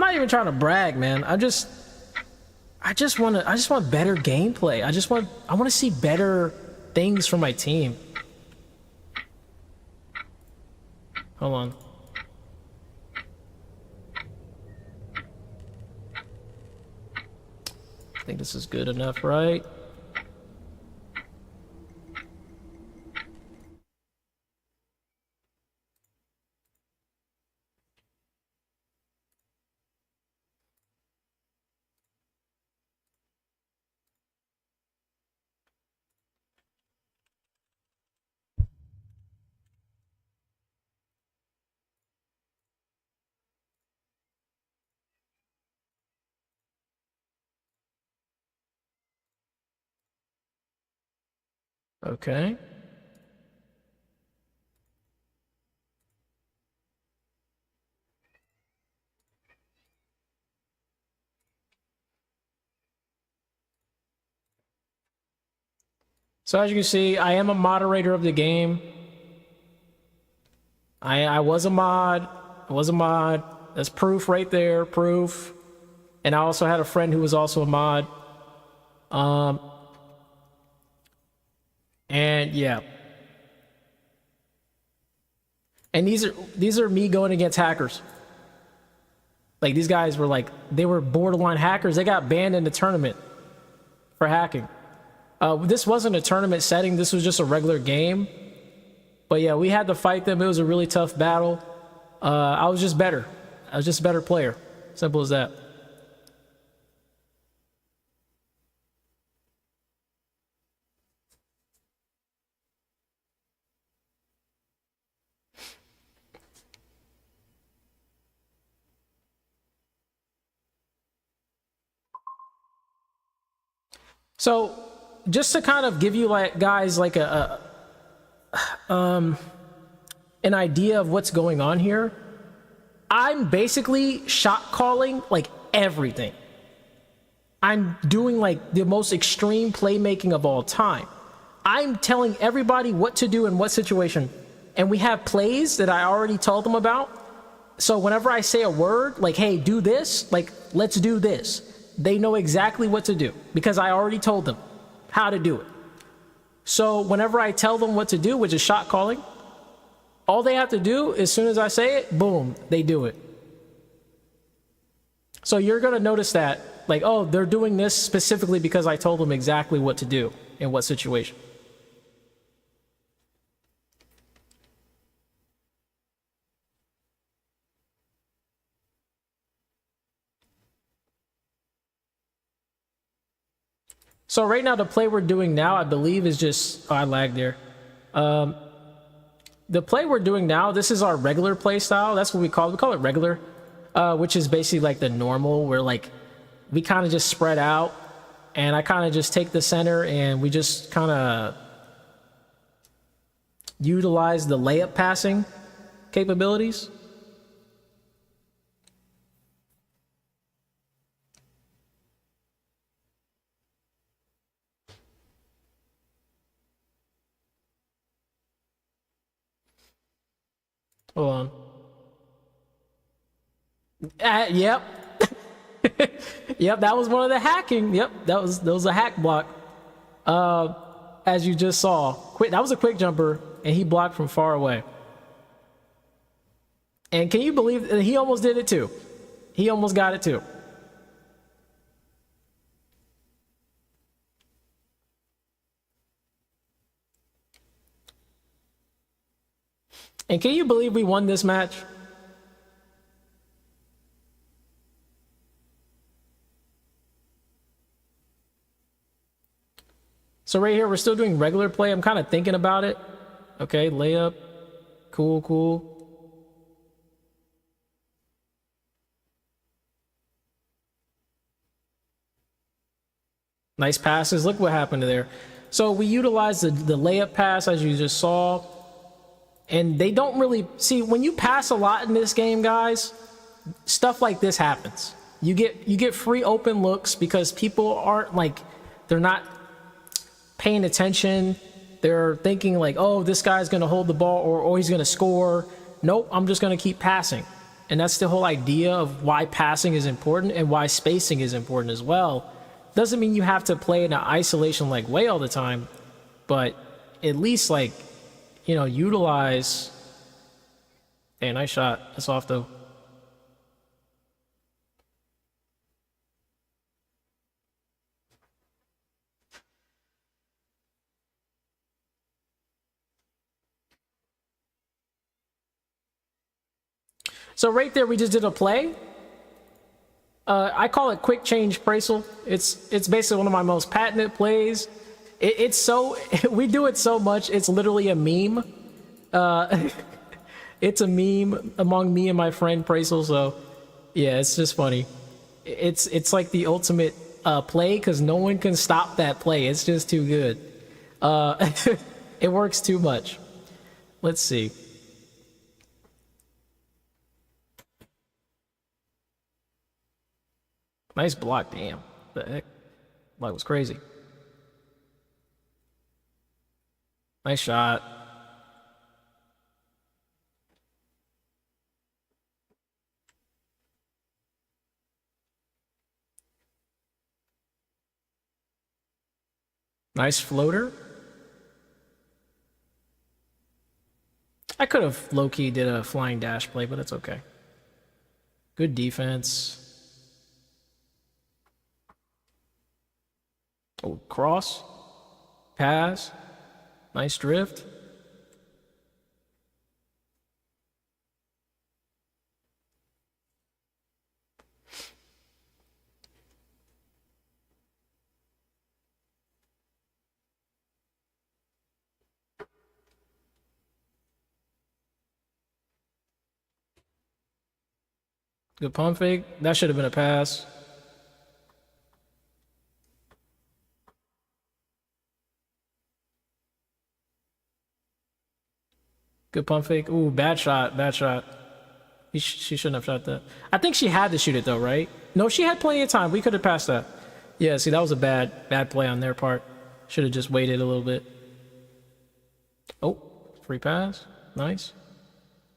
not even trying to brag, man. I just want better gameplay. I want to see better things from my team. Hold on. I think this is good enough, right? Okay. So as you can see, I am a moderator of the game. I was a mod. That's proof right there, proof. And I also had a friend who was also a mod. And yeah. And these are me going against hackers. Like these guys were like, they were borderline hackers. They got banned in the tournament for hacking. This wasn't a tournament setting. This was just a regular game. But yeah, we had to fight them. It was a really tough battle. I was just better. I was just a better player. Simple as that. So just to kind of give you like guys like an idea of what's going on here, I'm basically shot calling like everything. I'm doing like the most extreme playmaking of all time. I'm telling everybody what to do in what situation. And we have plays that I already told them about. So whenever I say a word like, hey, do this, like, let's do this. they know exactly what to do because I already told them how to do it. So whenever I tell them what to do, which is shot calling, all they have to do, as soon as I say it, boom, they do it. So you're going to notice that, like, oh, they're doing this specifically because I told them exactly what to do in what situation. So right now, the play we're doing now, I believe, is just... Oh, I lagged there. The play we're doing now, this is our regular play style. That's what we call it. We call it regular, which is basically like the normal, where like we kind of just spread out, and I kind of just take the center, and we just kind of utilize the layup passing capabilities. Hold on. Yep. Yep, that was one of the hacking. Yep, that was a hack block. As you just saw. That was a quick jumper, and he blocked from far away. And can you believe he almost did it too? He almost got it too. And can you believe we won this match? So right here, we're still doing regular play. I'm kind of thinking about it. Okay, layup. Cool, cool. Nice passes. Look what happened there. So we utilized the layup pass, as you just saw. And they don't really... See, when you pass a lot in this game, guys, stuff like this happens. You get free open looks because people aren't like... They're not paying attention. They're thinking like, oh, this guy's going to hold the ball or he's going to score. Nope, I'm just going to keep passing. And that's the whole idea of why passing is important and why spacing is important as well. Doesn't mean you have to play in an isolation-like way all the time, but at least, like, you know, utilize... Hey, nice shot. That's off, though. So right there, we just did a play. I call it quick change Praisel. It's basically one of my most patented plays. It's so... we do it so much, it's literally a meme. It's a meme among me and my friend Praisel, so... Yeah, it's just funny. It's like the ultimate play, because no one can stop that play. It's just too good. It works too much. Let's see. Nice block, damn. The heck? That was crazy. Nice shot. Nice floater. I could have low-key did a flying dash play, but it's okay. Good defense. Oh, cross. Pass. Nice drift. Good pump fake. That should have been a pass. Good pump fake. Ooh, bad shot. Bad shot. She shouldn't have shot that. I think she had to shoot it though, right? No, she had plenty of time. We could have passed that. Yeah, see, that was a bad play on their part. Should have just waited a little bit. Oh, free pass. Nice.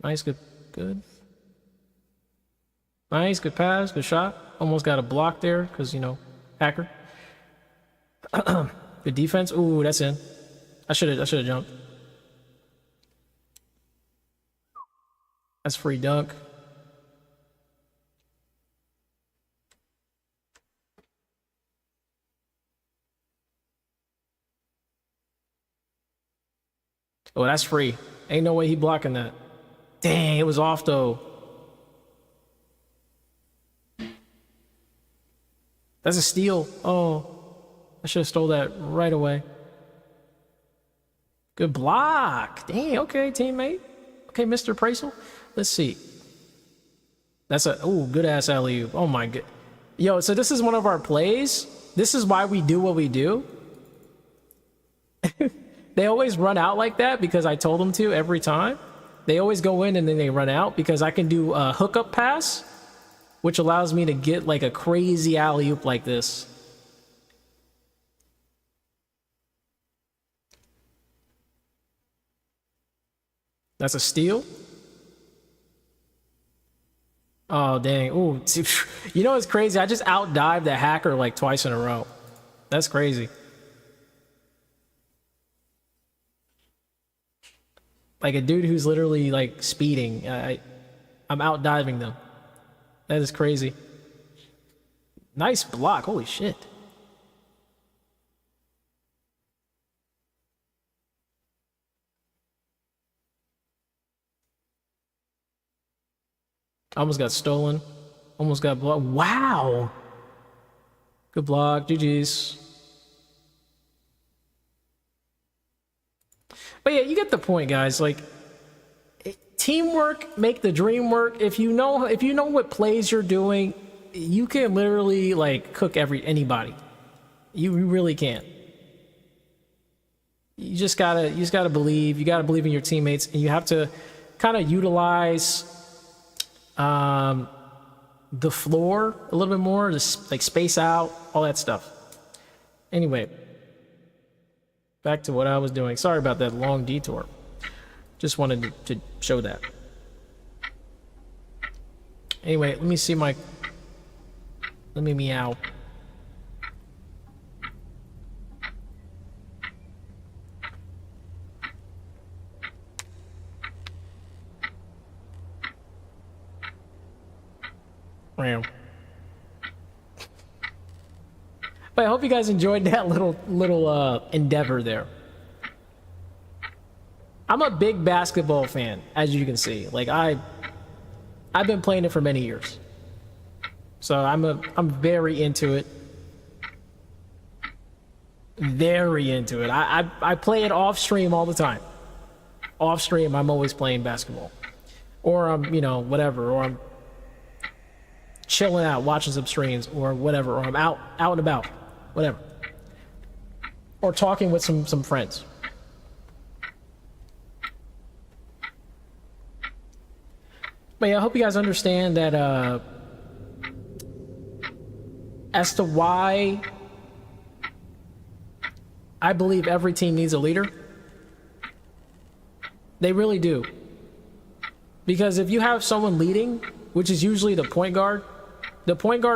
Nice, good. Nice, good pass, good shot. Almost got a block there because, you know, hacker. Good defense. Ooh, that's in. I should have jumped. That's free dunk. Oh, that's free. Ain't no way he blocking that. Dang, it was off though. That's a steal. Oh, I should have stole that right away. Good block. Dang, okay, teammate. Okay, Mr. Praisel. Let's see. That's a, oh, good ass alley-oop. Oh my god. Yo, so this is one of our plays. This is why we do what we do. They always run out like that because I told them to every time. They always go in and then they run out because I can do a hookup pass, which allows me to get like a crazy alley-oop like this. That's a steal. Oh, dang. Ooh, you know what's crazy? I just out-dived the hacker like twice in a row. That's crazy. Like a dude who's literally like speeding. I'm out-diving them. That is crazy. Nice block. Holy shit. Almost got stolen. Almost got blocked. Wow. Good block. GG's. But yeah, you get the point, guys. Like, teamwork make the dream work. If you know what plays you're doing, you can literally like cook anybody. You really can. You just gotta believe. You gotta believe in your teammates, and you have to kind of utilize the floor a little bit more, just like space out, all that stuff. Anyway, back to what I was doing. Sorry about that long detour. Just wanted to show that. Anyway, let me see my... Let me meow. Ram. But I hope you guys enjoyed that little endeavor there. I'm a big basketball fan, as you can see. Like I've been playing it for many years. So I'm very into it. Very into it. I play it off stream all the time. Off stream, I'm always playing basketball. Or I'm, you know, whatever, or I'm chilling out, watching some streams, or whatever, or I'm out and about, whatever. Or talking with some friends. But yeah, I hope you guys understand that as to why I believe every team needs a leader. They really do. Because if you have someone leading, which is usually the point guard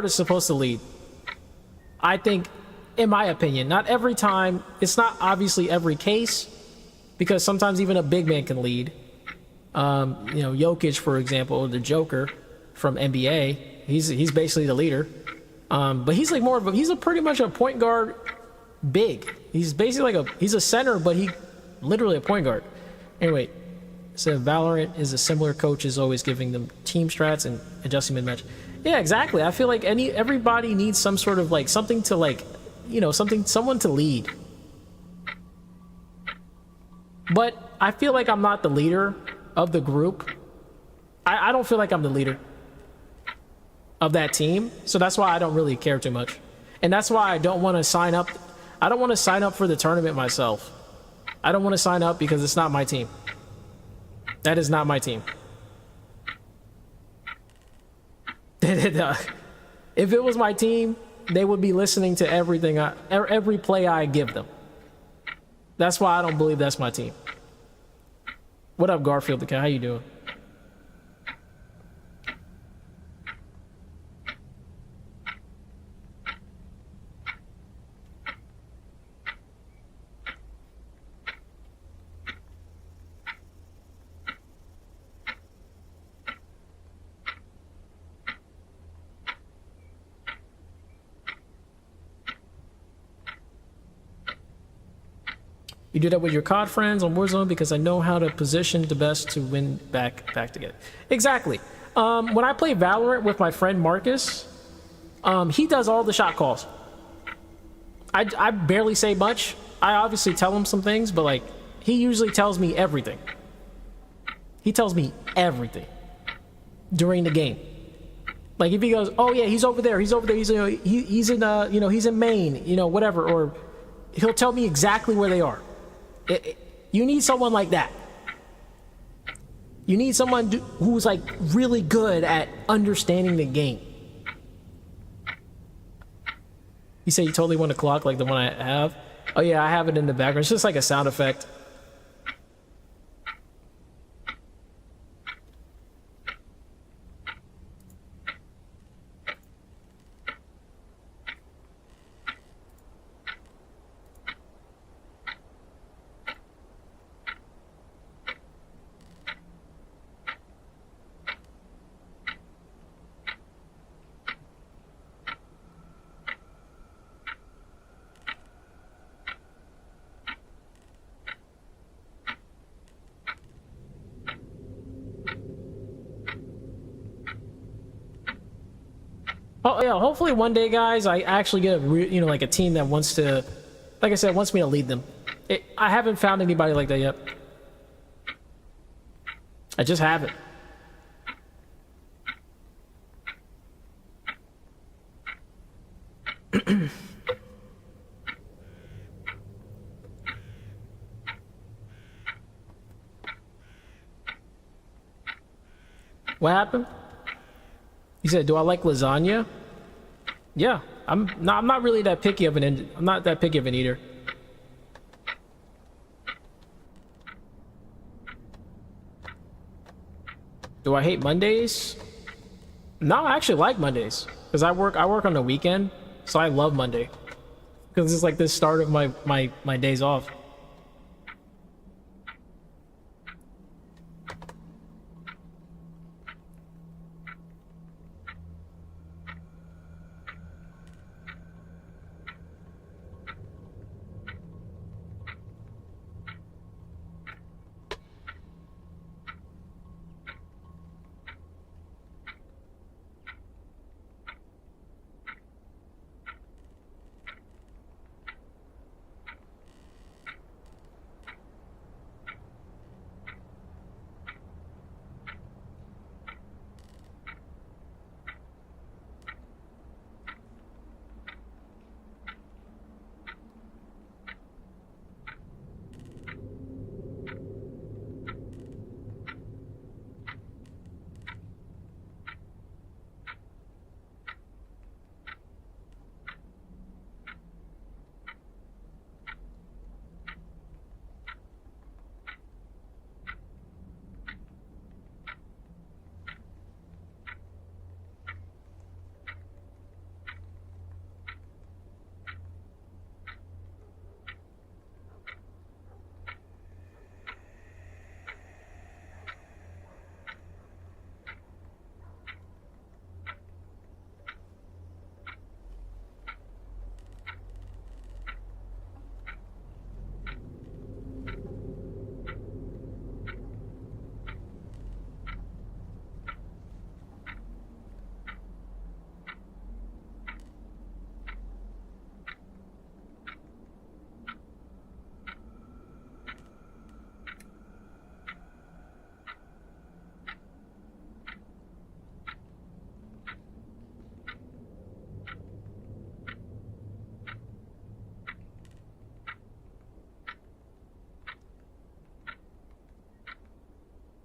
is supposed to lead. I think, in my opinion, not every time, it's not obviously every case, because sometimes even a big man can lead. You know, Jokic, for example, the Joker from NBA, he's basically the leader. But he's like more of he's pretty much a point guard big. He's basically he's a center, but he literally a point guard. Anyway, so Valorant is a similar coach is always giving them team strats and adjusting mid-match. Yeah, exactly. I feel like everybody needs some sort of like something to like, you know, someone to lead. But I feel like I'm not the leader of the group. I don't feel like I'm the leader of that team, so that's why I don't really care too much. And that's why I don't want to sign up. I don't want to sign up for the tournament myself. I don't want to sign up because it's not my team. That is not my team. If it was my team, they would be listening to everything, every play I give them. That's why I don't believe that's my team. What up, Garfield the cat? How you doing? You do that with your COD friends on Warzone because I know how to position the best to win back together. Exactly. When I play Valorant with my friend Marcus, he does all the shot calls. I barely say much. I obviously tell him some things, but like he usually tells me everything. He tells me everything during the game. Like if he goes, oh yeah, he's over there, he's in he's in Maine, whatever, or he'll tell me exactly where they are. You need someone like that. You need someone who's like really good at understanding the game. You say you totally want a clock like the one I have? Oh yeah, I have it in the background. It's just like a sound effect. Oh yeah, hopefully one day, guys, I actually get like a team that wants to, like I said, wants me to lead them. I haven't found anybody like that yet. I just haven't. What happened? He said, "Do I like lasagna?" Yeah, I'm not really that picky of an. I'm not that picky of an eater. Do I hate Mondays? No, I actually like Mondays because I work on the weekend, so I love Monday because it's like the start of my days off.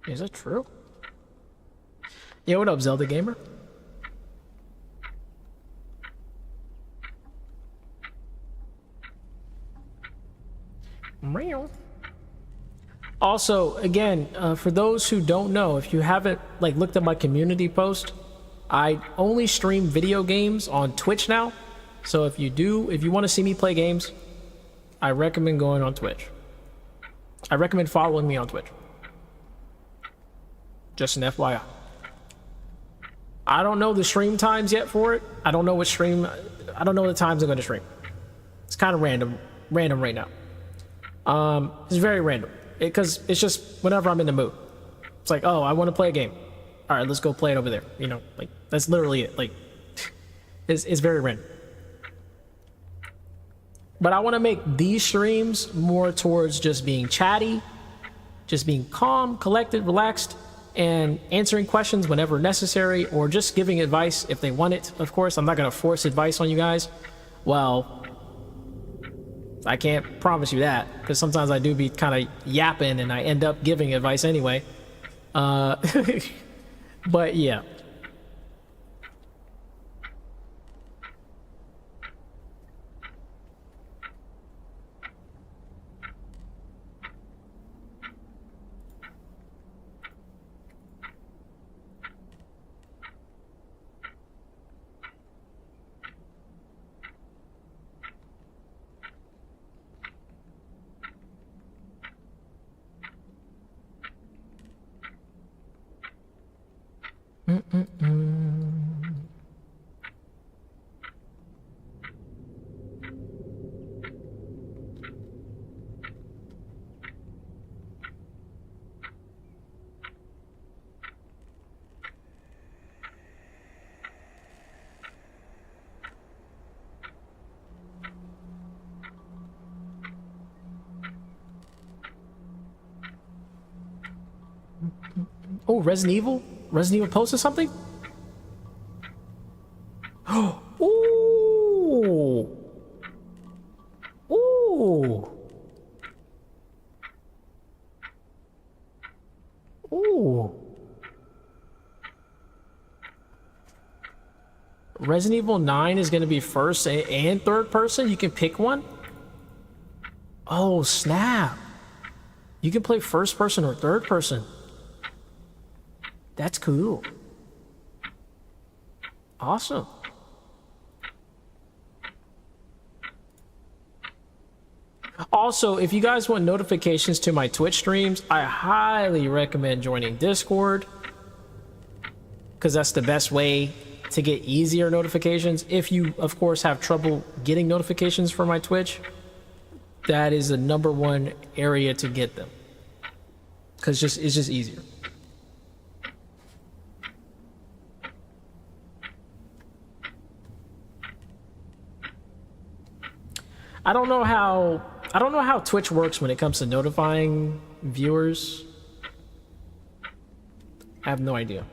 Is that true? Yo, what up, Zelda Gamer? Also, again, for those who don't know, if you haven't like looked at my community post, I only stream video games on Twitch now. So if you want to see me play games, I recommend going on Twitch. I recommend following me on Twitch. Just an FYI. I don't know the stream times yet for it. I don't know the times I'm going to stream. It's kind of random right now. It's very random because it's just whenever I'm in the mood. It's like, oh, I want to play a game. All right, let's go play it over there. You know, like that's literally it. Like, it's very random. But I want to make these streams more towards just being chatty, just being calm, collected, relaxed, and answering questions whenever necessary, or just giving advice if they want it. Of course, I'm not going to force advice on you guys. Well, I can't promise you that, because sometimes I do be kind of yapping and I end up giving advice anyway. But yeah. Oh, Resident Evil? Resident Evil posted something? Oh, ooh. Ooh. Ooh. Resident Evil 9 is going to be first and third person? You can pick one? Oh, snap. You can play first person or third person. That's cool. Awesome. Also, if you guys want notifications to my Twitch streams, I highly recommend joining Discord, because that's the best way to get easier notifications. If you, of course, have trouble getting notifications for my Twitch, that is the #1 area to get them, because it's just easier. I don't know how Twitch works when it comes to notifying viewers. I have no idea.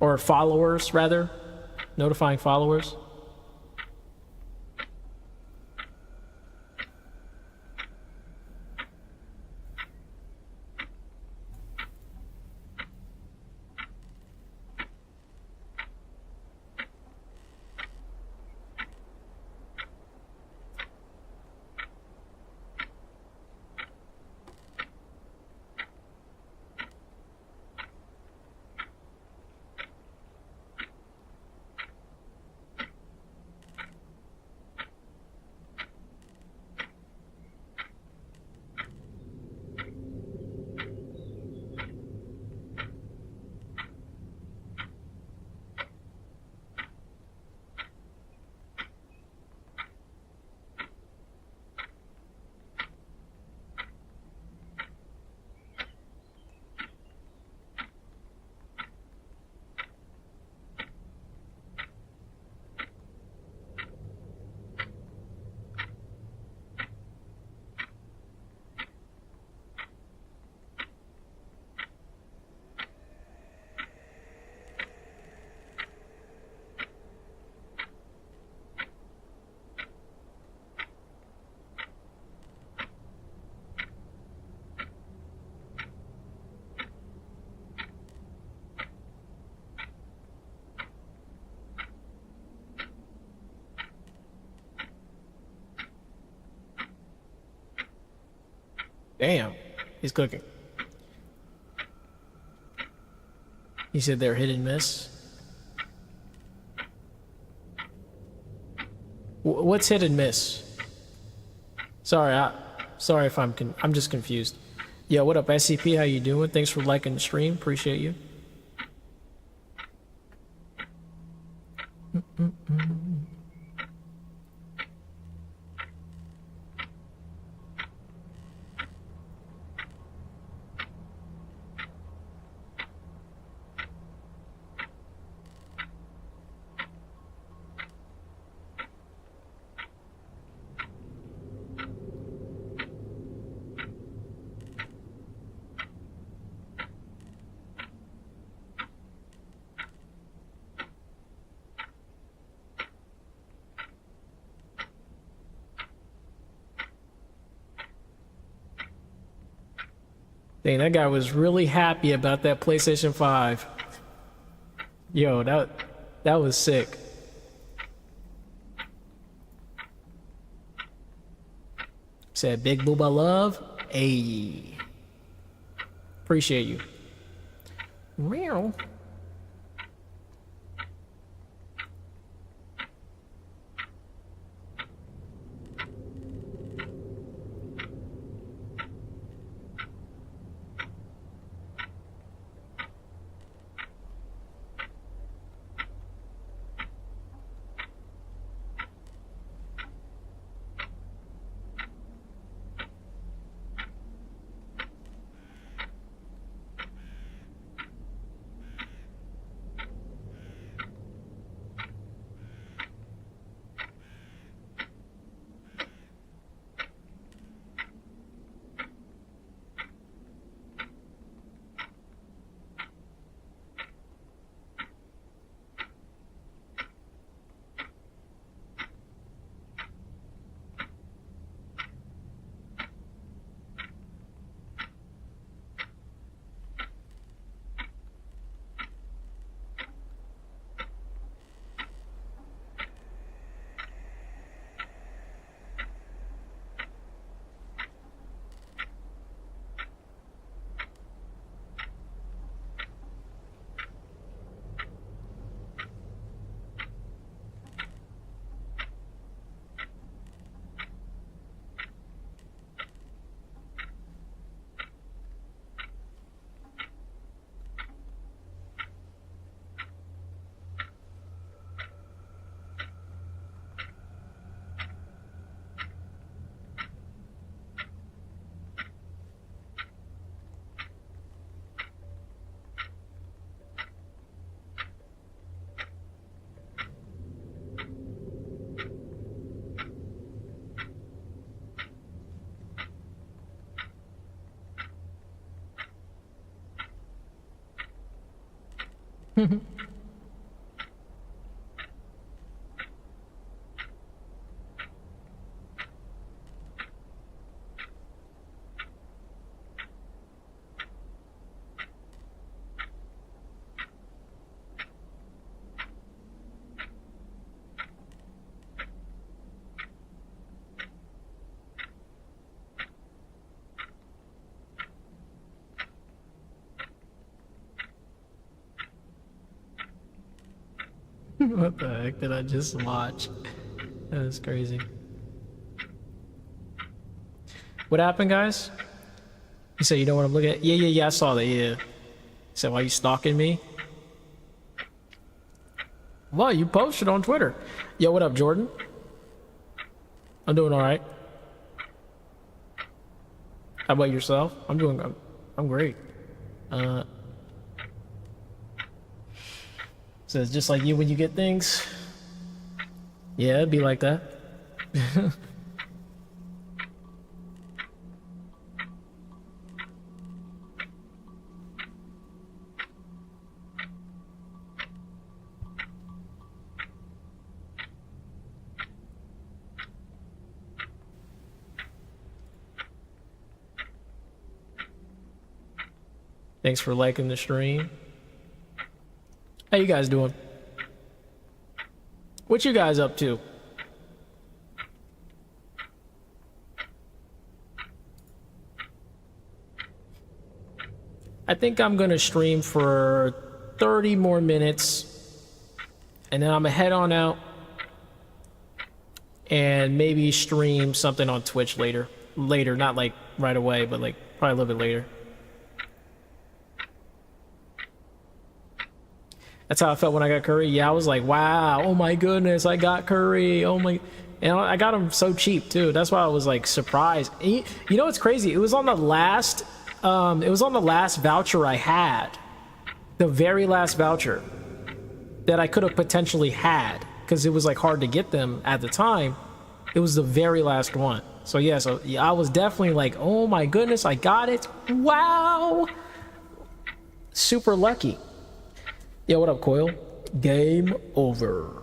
Or followers, rather. Notifying followers. Damn, he's cooking. He said they're hit and miss. What's hit and miss? Sorry, sorry if I'm just confused. Yo, what up, SCP? How you doing? Thanks for liking the stream. Appreciate you. Dang, that guy was really happy about that PlayStation 5. Yo, that was sick. Said big booba love. Ayy. Appreciate you. Meow. What the heck did I just watch? That was crazy. What happened, guys? You say you know what I'm looking at? Yeah, I saw that, yeah. You said, why you stalking me? Well, you posted on Twitter. Yo, what up, Jordan? I'm doing alright. How about yourself? I'm great. So it's just like you when you get things. Yeah, it'd be like that. Thanks for liking the stream. How you guys doing? What you guys up to? I think I'm gonna stream for 30 more minutes and then I'm gonna head on out and maybe stream something on Twitch later. Later, not like right away, but like probably a little bit later. That's how I felt when I got Curry. Yeah, I was like, wow, oh my goodness, I got Curry. Oh my, and I got him so cheap too. That's why I was like surprised. And you know what's crazy? It was on the last voucher I had, the very last voucher that I could have potentially had, because it was like hard to get them at the time. It was the very last one. So yeah, I was definitely like, oh my goodness, I got it. Wow. Super lucky. Yo, what up, Coil? Game over.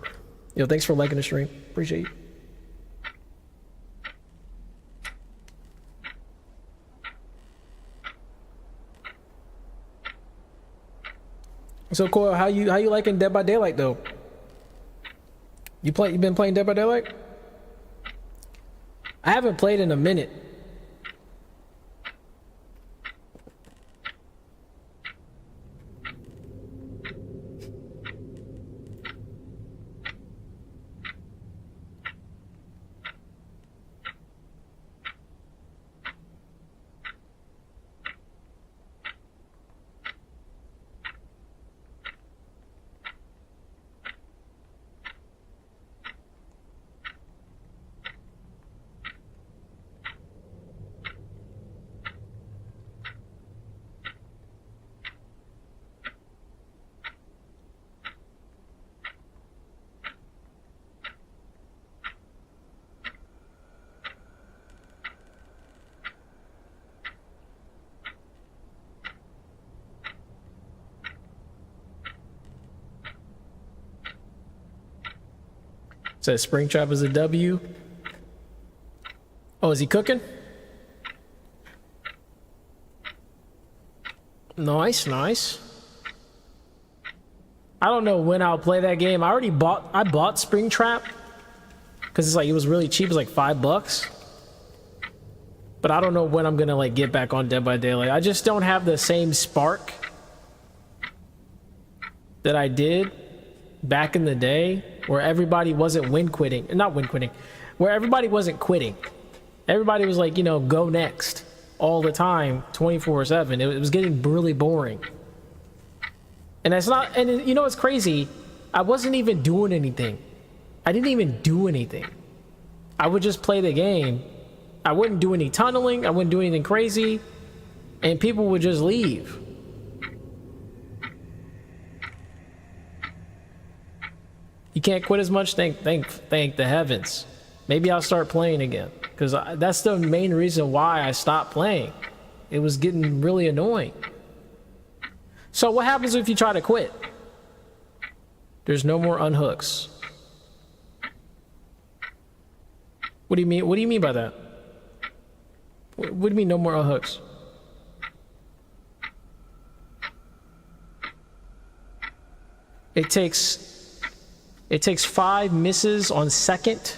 Yo, thanks for liking the stream. Appreciate you. So Coil, how you liking Dead by Daylight though? You been playing Dead by Daylight? I haven't played in a minute. Says Springtrap is a W. Oh, is he cooking? Nice, nice. I don't know when I'll play that game. I bought Springtrap because it's like it was really cheap. It was like $5. But I don't know when I'm gonna like get back on Dead by Daylight. I just don't have the same spark that I did back in the day, where everybody wasn't where everybody wasn't quitting. Everybody was like, you know, go next all the time, 24/7. It was getting really boring. And that's not, and you know what's crazy? I wasn't even doing anything. I didn't even do anything. I would just play the game. I wouldn't do any tunneling. I wouldn't do anything crazy. And people would just leave. You can't quit as much. Thank the heavens. Maybe I'll start playing again, because that's the main reason why I stopped playing. It was getting really annoying. So what happens if you try to quit? There's no more unhooks. What do you mean? What do you mean by that? What do you mean no more unhooks? It takes 5 misses on second.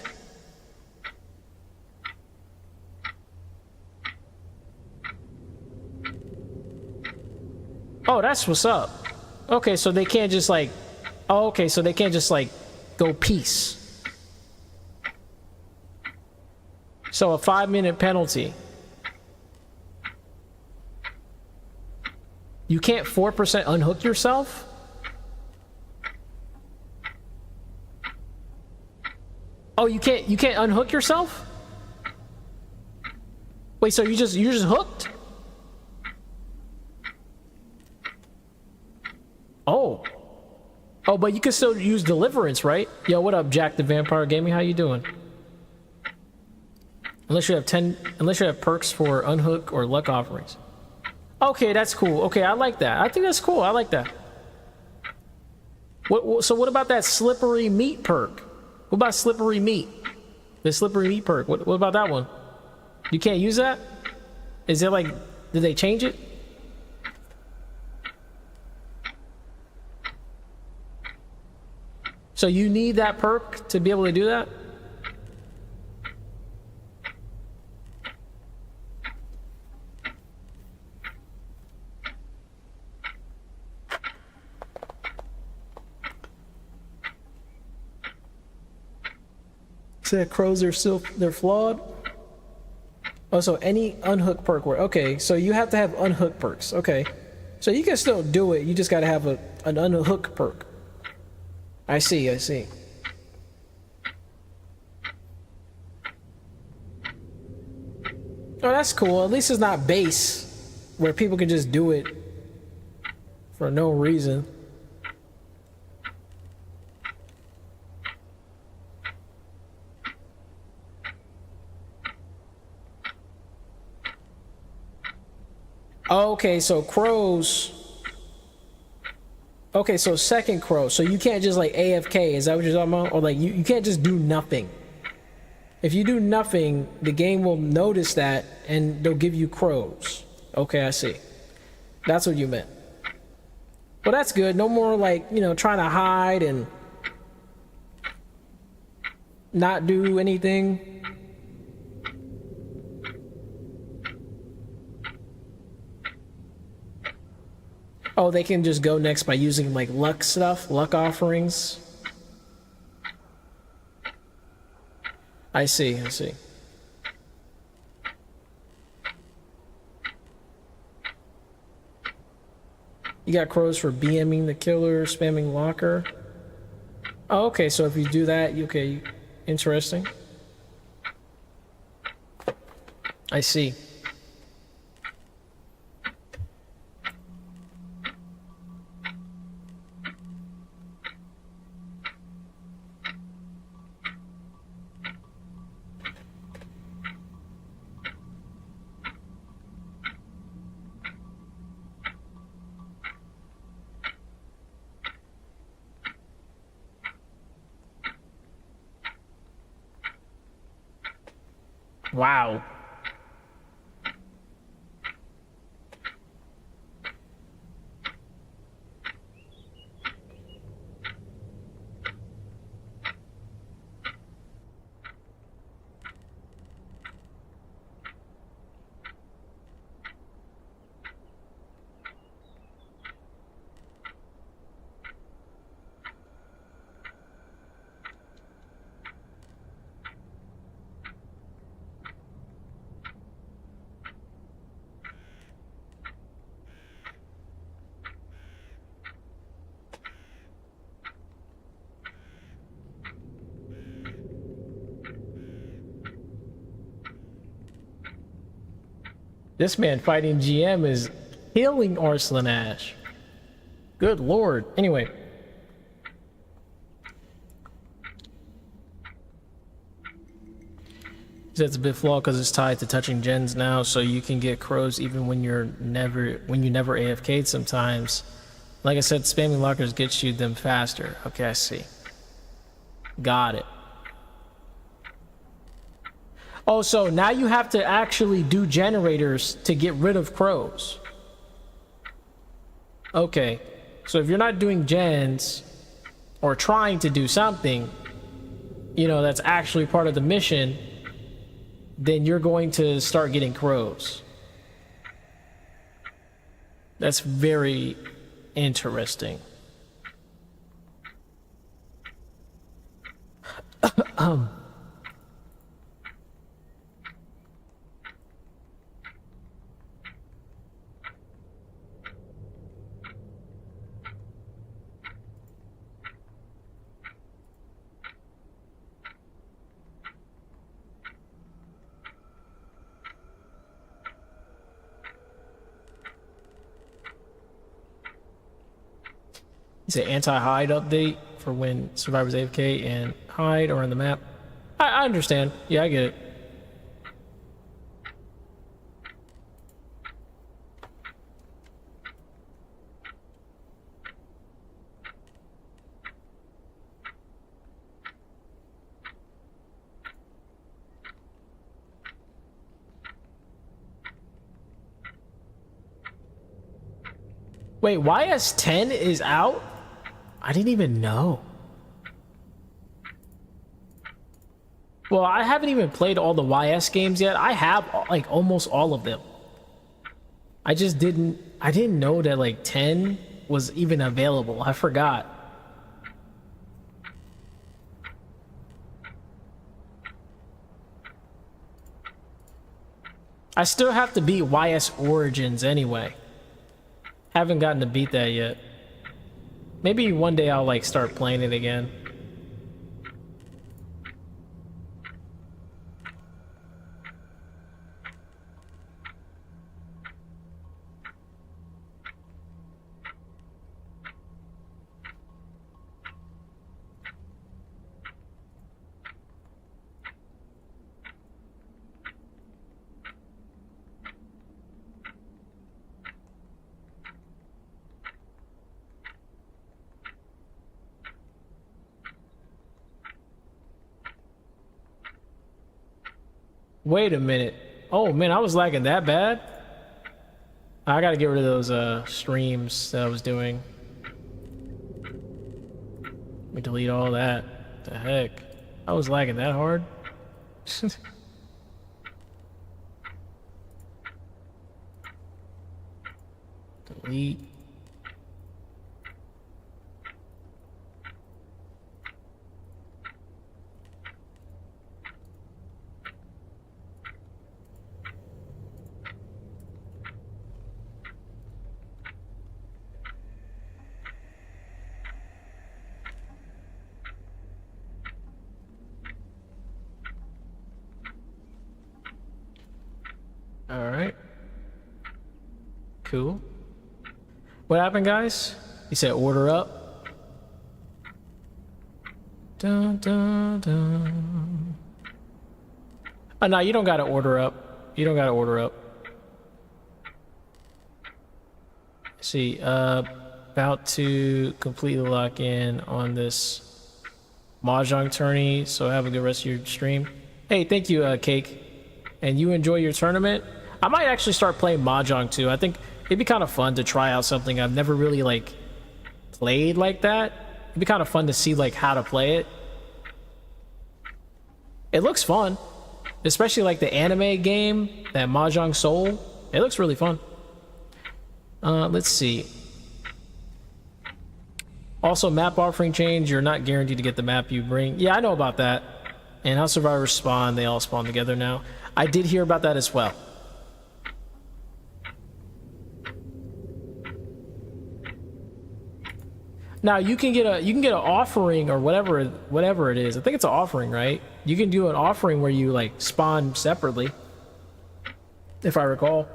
Oh, that's what's up. Okay, so they can't just like, oh, okay, so they can't just like go peace. So a 5-minute penalty. You can't 4% unhook yourself? Oh, you can't unhook yourself? Wait, so you're just hooked? Oh. Oh, but you can still use deliverance, right? Yo, what up, Jack the Vampire Gaming? How you doing? Unless you have perks for unhook or luck offerings. Okay, that's cool. Okay, I like that. I think that's cool. I like that. So what about that slippery meat perk? What about slippery meat? The slippery meat perk. What about that one? You can't use that? Is it like, did they change it? So you need that perk to be able to do that? Said crows are still, they're flawed. Oh, so any unhook perk work. Okay, so you have to have unhook perks. Okay, so you can still do it. You just got to have an unhook perk. I see, I see. Oh, that's cool. At least it's not base, where people can just do it for no reason. Okay, so crows. Okay, so second crow. So you can't just like AFK, is that what you're talking about? Or like you can't just do nothing. If you do nothing, the game will notice that and they'll give you crows. Okay, I see. That's what you meant. Well, that's good. No more like, you know, trying to hide and not do anything. Oh, they can just go next by using like luck stuff, luck offerings. I see, I see. You got crows for BMing the killer, spamming locker. Oh, okay, so if you do that, okay, interesting. I see. Wow. This man fighting GM is killing Arslan Ash. Good lord. Anyway. It's a bit flawed because it's tied to touching gens now, so you can get crows even when you never AFK'd sometimes. Like I said, spamming lockers gets you them faster. Okay, I see. Got it. Oh, so now you have to actually do generators to get rid of crows. Okay, so if you're not doing gens or trying to do something, you know, that's actually part of the mission, then you're going to start getting crows. That's very interesting. It's an anti-hide update for when survivors AFK and hide or on the map. I understand. Yeah, I get it. Wait, YS10 is out? I didn't even know. Well, I haven't even played all the YS games yet. I have like almost all of them. I didn't know that like 10 was even available. I forgot. I still have to beat YS Origins anyway. Haven't gotten to beat that yet. Maybe one day I'll like start playing it again. Wait a minute. Oh man, I was lagging that bad? I gotta get rid of those streams that I was doing. Let me delete all that. What the heck? I was lagging that hard? Delete. All right. Cool. What happened, guys? He said order up. Dun, dun, dun. Oh, no, you don't gotta order up. You don't gotta order up. See, about to completely lock in on this mahjong tourney, so have a good rest of your stream. Hey, thank you, Cake. And you enjoy your tournament? I might actually start playing mahjong too. I think it'd be kind of fun to try out something I've never really like played like that. It'd be kind of fun to see like how to play it. It looks fun, especially like the anime game, that Mahjong Soul. It looks really fun. Let's see. Also, map offering change. You're not guaranteed to get the map you bring. Yeah, I know about that. And how survivors spawn, they all spawn together now. I did hear about that as well. Now you can get an offering or whatever it is. I think it's an offering, right? You can do an offering where you like spawn separately, if I recall.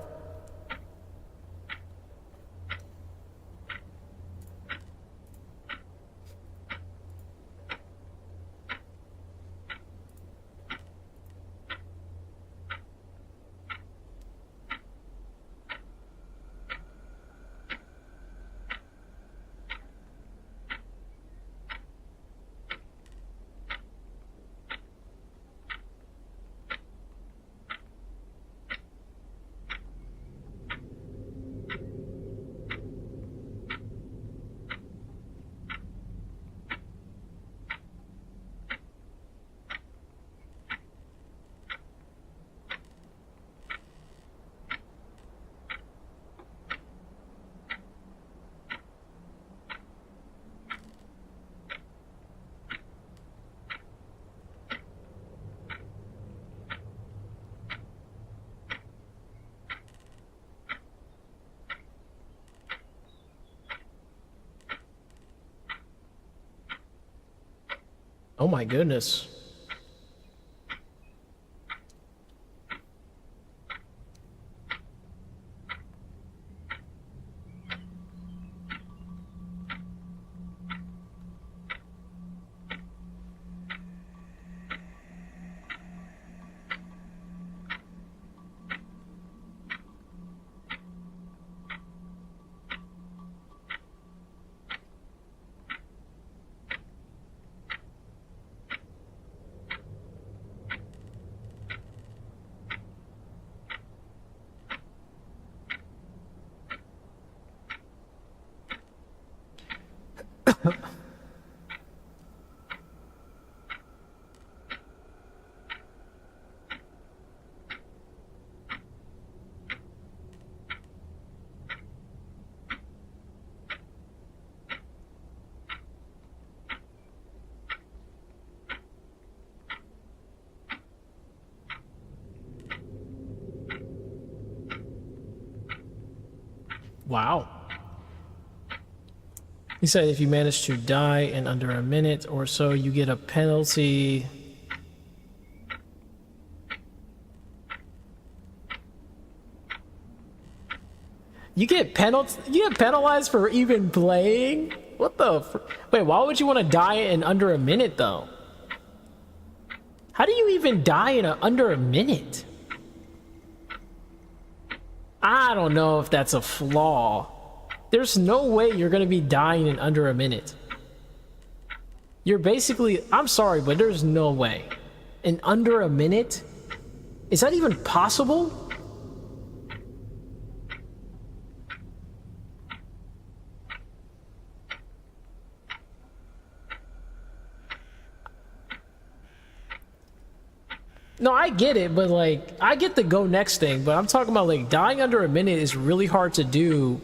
Oh my goodness. Wow. He said if you manage to die in under a minute or so, you get a penalty. You get penalized for even playing? What the wait, why would you want to die in under a minute though? How do you even die in under a minute? I don't know if that's a flaw. There's no way you're gonna be dying in under a minute. You're basically, I'm sorry, but there's no way. In under a minute? Is that even possible? No, I get it, but like, I get the go next thing, but I'm talking about like dying under a minute is really hard to do,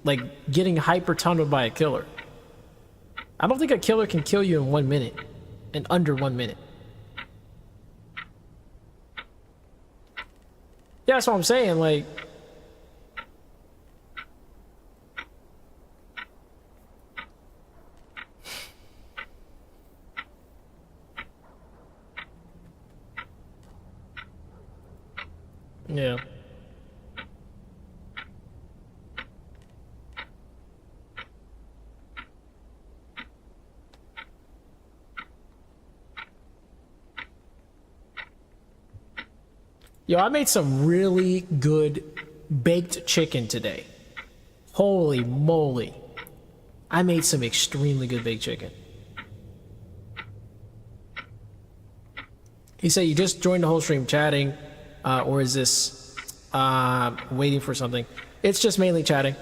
like getting hyper tunneled by a killer. I don't think a killer can kill you in 1 minute, in under 1 minute. Yeah, that's what I'm saying, like. Yeah. Yo, I made some really good baked chicken today. Holy moly. I made some extremely good baked chicken. He said you just joined the whole stream chatting, or is this waiting for something? It's just mainly chatting.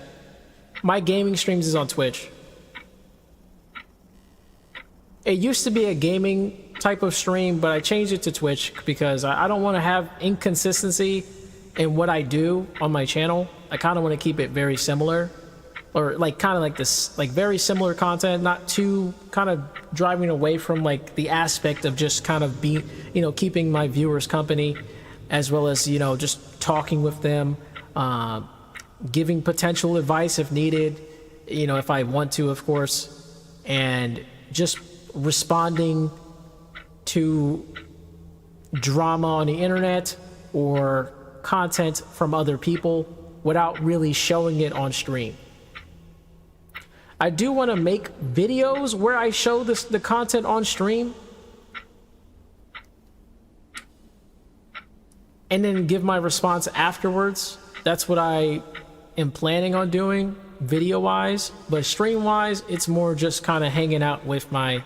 My gaming streams is on Twitch. It used to be a gaming type of stream, but I changed it to Twitch because I don't want to have inconsistency in what I do on my channel. I kind of want to keep it very similar, or like kind of like this, like very similar content, not too kind of driving away from like the aspect of just kind of being, you know, keeping my viewers company, as well as, you know, just talking with them, giving potential advice if needed, you know, if I want to, of course, and just responding to drama on the internet or content from other people without really showing it on stream. I do want to make videos where I show the content on stream and then give my response afterwards. That's what I am planning on doing video wise, but stream wise it's more just kind of hanging out with my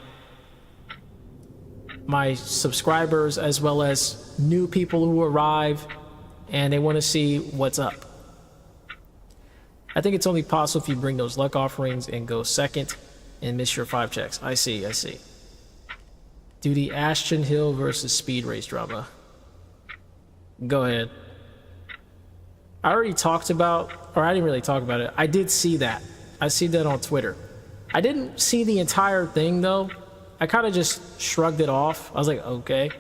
subscribers, as well as new people who arrive and they want to see what's up. I think it's only possible if you bring those luck offerings and go second and miss your 5 checks. I see. Do the Ashton Hill versus Speed Race drama. Go ahead. I already talked about, or I didn't really talk about it. I did see that. I see that on Twitter. I didn't see the entire thing though. I kind of just shrugged it off. I was like, okay.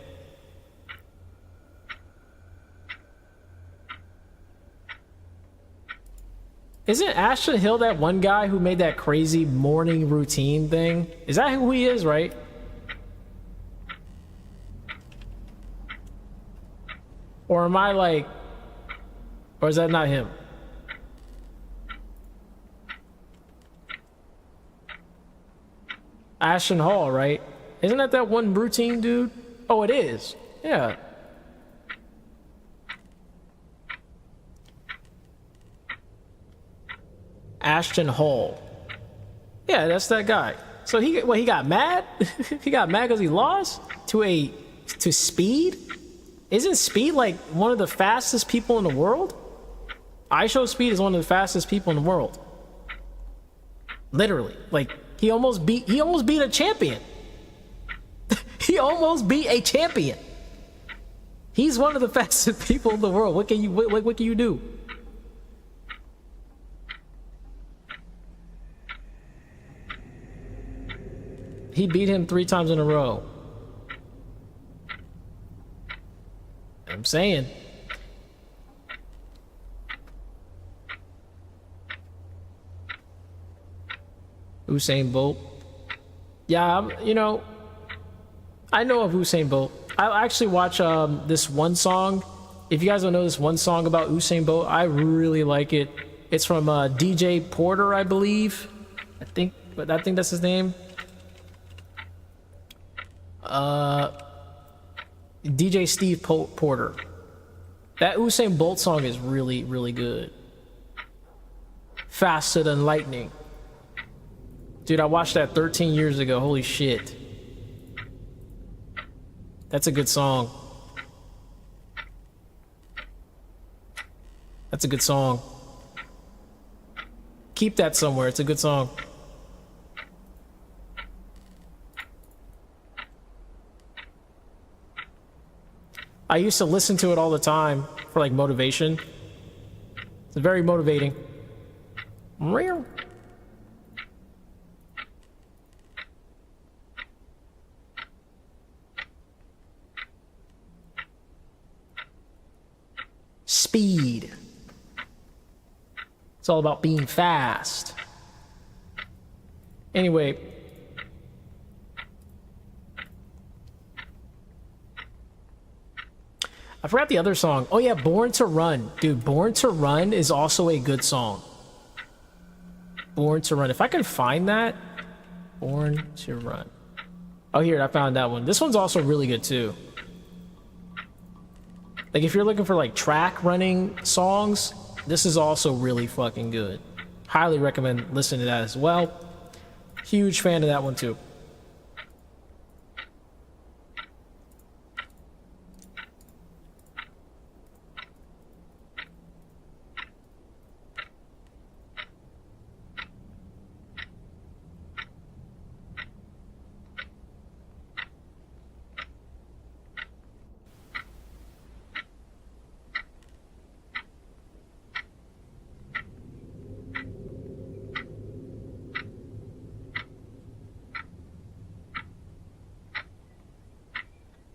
Isn't Ashton Hill that one guy who made that crazy morning routine thing? Is that who he is, right? Or am I like, or is that not him? Ashton Hall, right? Isn't that one routine dude? Oh, it is. Yeah. Ashton Hall. Yeah, that's that guy. So he got mad? He got mad because he lost to Speed? Isn't Speed like one of the fastest people in the world? Speed is one of the fastest people in the world. Literally, like he almost beat a champion. He almost beat a champion. He's one of the fastest people in the world. What can you do? He beat him 3 times in a row. I'm saying. Usain Bolt. Yeah, I know of Usain Bolt. I actually watch this one song. If you guys don't know this one song about Usain Bolt, I really like it. It's from DJ Porter, I believe. I think that's his name. DJ Steve Porter. That Usain Bolt song is really, really good. Faster than lightning. Dude, I watched that 13 years ago. Holy shit. That's a good song. That's a good song. Keep that somewhere. It's a good song. I used to listen to it all the time for like motivation. It's very motivating. Real. Speed. It's all about being fast. Anyway. I forgot the other song. Oh yeah, Born to Run. Dude, Born to Run is also a good song. Born to Run. If I can find that. Born to Run. Oh, here, I found that one. This one's also really good too. Like if you're looking for like track running songs, this is also really fucking good. Highly recommend listening to that as well. Huge fan of that one too.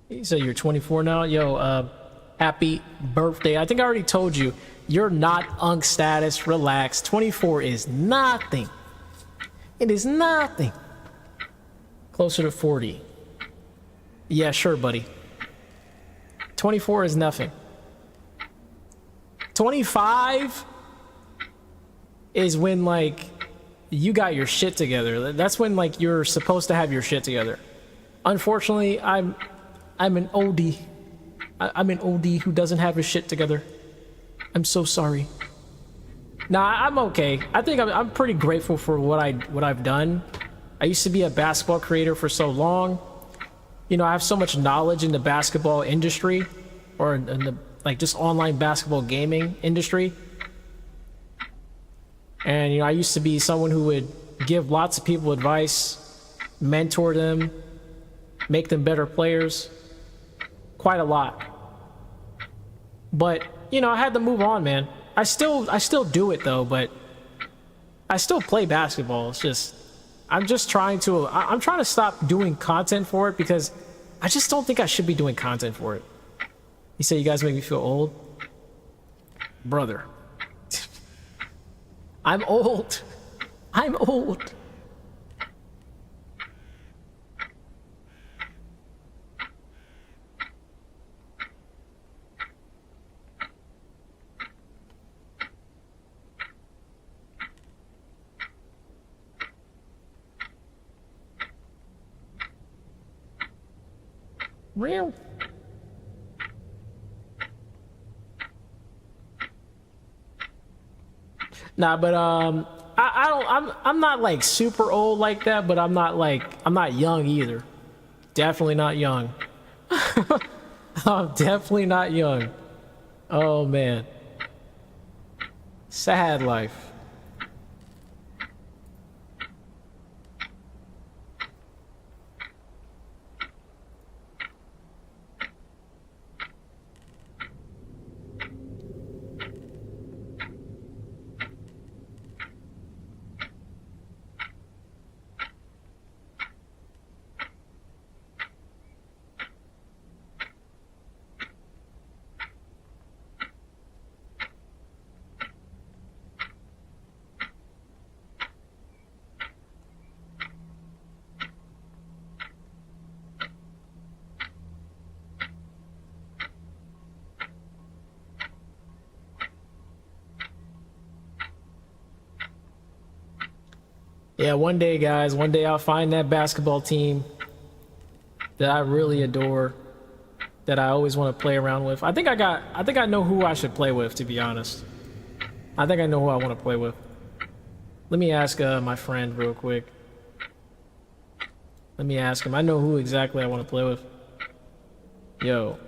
You say you're 24 now? Yo, happy birthday. I think I already told you, you're not unk status. Relax. 24 is nothing. It is nothing. Closer to 40. Yeah, sure, buddy. 24 is nothing. 25 is when, like, you got your shit together. That's when, like, you're supposed to have your shit together. Unfortunately, I'm an oldie. I'm an oldie who doesn't have his shit together. I'm so sorry. Nah, I'm okay. I think I'm pretty grateful for what I've done. I used to be a basketball creator for so long. You know, I have so much knowledge in the basketball industry, or in the like just online basketball gaming industry. And you know, I used to be someone who would give lots of people advice, mentor them, make them better players. Quite a lot. But, you know, I had to move on, man. I still do it though, but I still play basketball. It's just I'm trying to stop doing content for it because I just don't think I should be doing content for it. You say you guys make me feel old? Brother. I'm old. I'm old. Real. Nah, but I'm not like super old like that, but I'm not young either. Definitely not young. I'm definitely not young. Oh man. Sad life. Yeah, one day, guys, one day I'll find that basketball team that I really adore, that I always want to play around with. I think I know who I should play with, to be honest. I think I know who I want to play with. Let me ask my friend real quick. Let me ask him. I know who exactly I want to play with. Yo.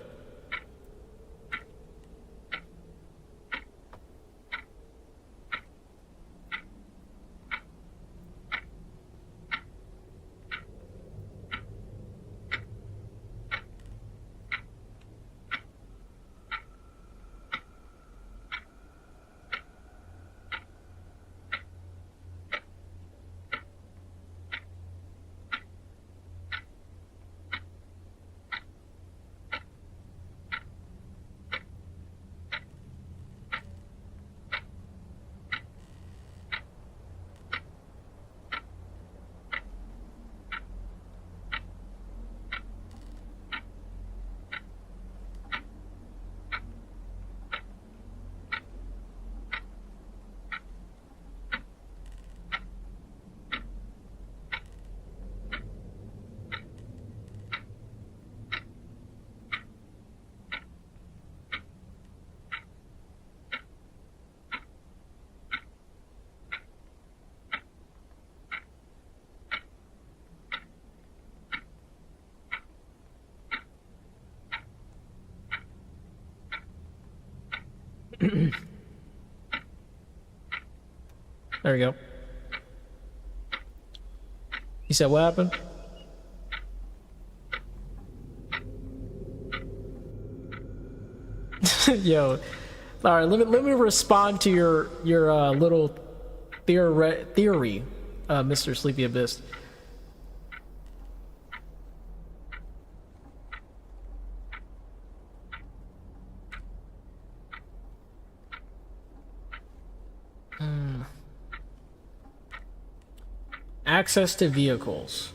There we go. He said, what happened? Yo, all right. Let me respond to your little theory, Mr. Sleepy Abyss. Access to vehicles.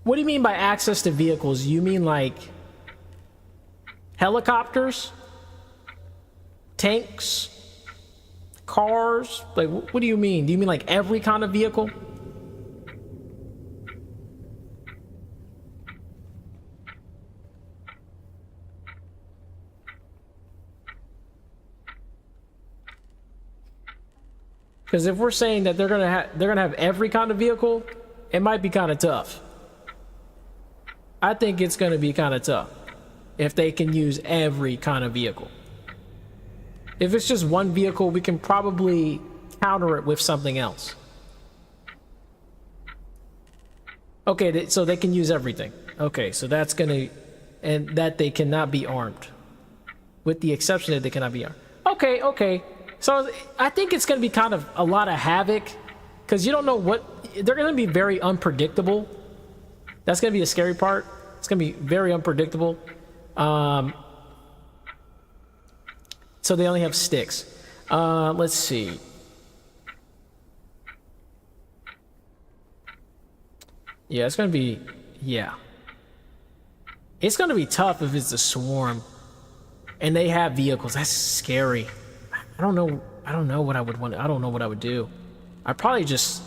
What do you mean by access to vehicles? You mean like helicopters? Tanks? Cars? Like, what do you mean? Do you mean like every kind of vehicle? Because if we're saying that they're gonna have every kind of vehicle, it might be kind of tough. I think it's gonna be kind of tough if they can use every kind of vehicle. If it's just one vehicle, we can probably counter it with something else. Okay, so they can use everything. Okay, so that's gonna, and that they cannot be armed, with the exception that they cannot be armed. Okay. So I think it's going to be kind of a lot of havoc, because you don't know what, they're going to be very unpredictable. That's going to be the scary part. It's going to be very unpredictable. So they only have sticks. Let's see. Yeah, it's going to be, yeah. It's going to be tough if it's a swarm and they have vehicles. That's scary. I don't know what I would want. I don't know what I would do. I'd probably just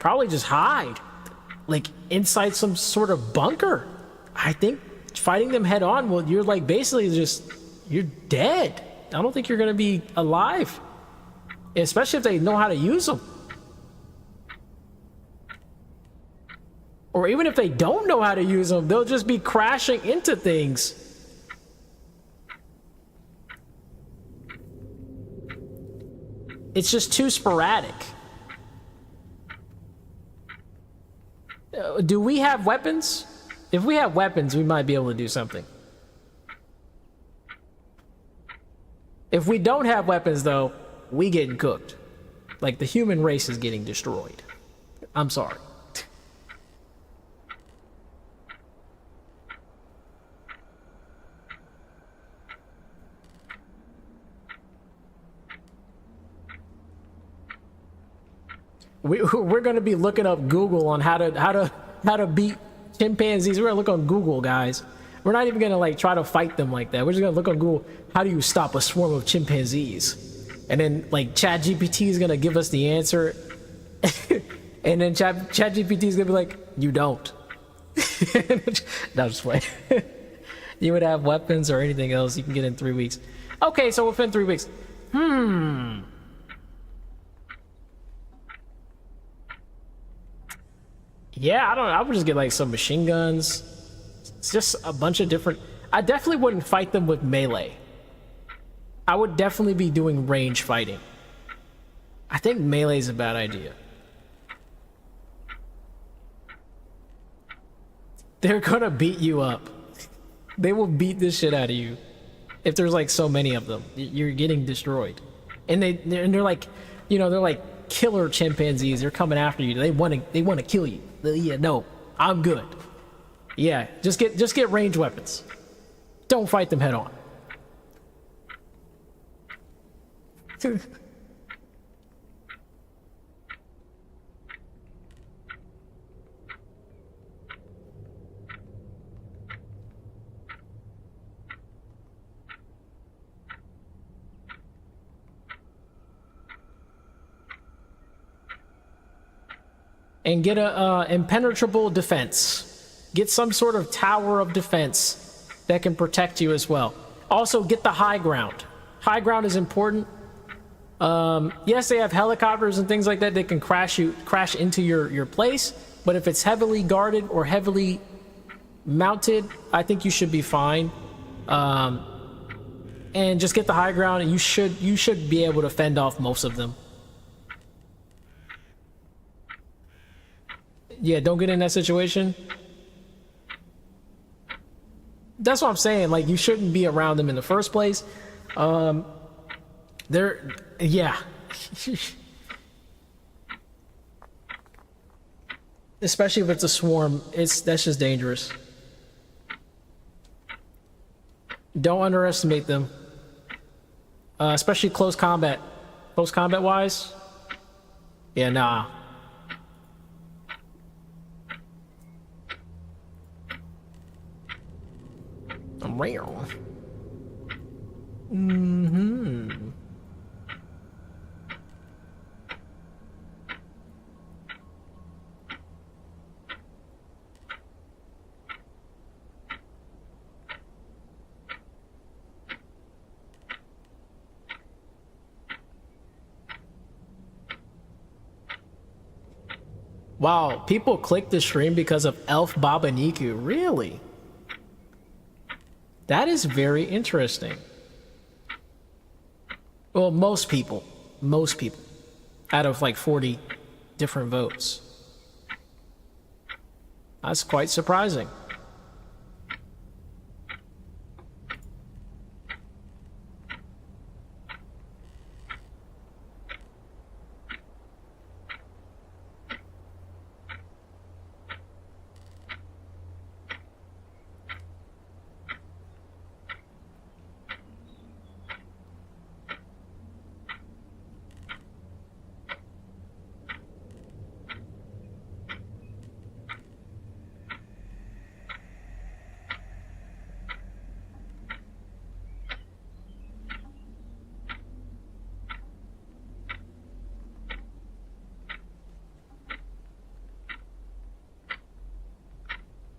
hide, like inside some sort of bunker. I think fighting them head on, well, you're like basically you're dead. I don't think you're gonna be alive, especially if they know how to use them. Or even if they don't know how to use them, they'll just be crashing into things. It's just too sporadic. Do we have weapons? If we have weapons, we might be able to do something. If we don't have weapons, though, we getting cooked. Like, the human race is getting destroyed. I'm sorry. We're gonna be looking up Google on how to beat chimpanzees. We're gonna look on Google, guys. We're not even gonna like try to fight them like that. We're just gonna look on Google. How do you stop a swarm of chimpanzees? And then like ChatGPT is gonna give us the answer, and then ChatGPT is gonna be like, "You don't." No, just wait. You would have weapons or anything else you can get in 3 weeks. Okay, so within 3 weeks. Yeah, I don't know. I would just get like some machine guns. It's just a bunch of different. I definitely wouldn't fight them with melee. I would definitely be doing range fighting. I think melee is a bad idea. They're gonna beat you up. They will beat this shit out of you. If there's like so many of them, you're getting destroyed. And they're like, you know, they're like killer chimpanzees. They're coming after you. They want to kill you. Yeah, no, I'm good. Yeah, just get ranged weapons. Don't fight them head on. And get a impenetrable defense. Get some sort of tower of defense that can protect you as well. Also, get the high ground. High ground is important. Yes, they have helicopters and things like that. They can crash into your place. But if it's heavily guarded or heavily mounted, I think you should be fine. And just get the high ground, and you should be able to fend off most of them. Yeah, don't get in that situation. That's what I'm saying. Like, you shouldn't be around them in the first place. Yeah. Especially if it's a swarm, that's just dangerous. Don't underestimate them. Especially close combat. Close combat wise? Yeah, nah. I'm real. Wow, people click the stream because of Elf Babiniku. Really? That is very interesting. Well, most people, out of like 40 different votes. That's quite surprising.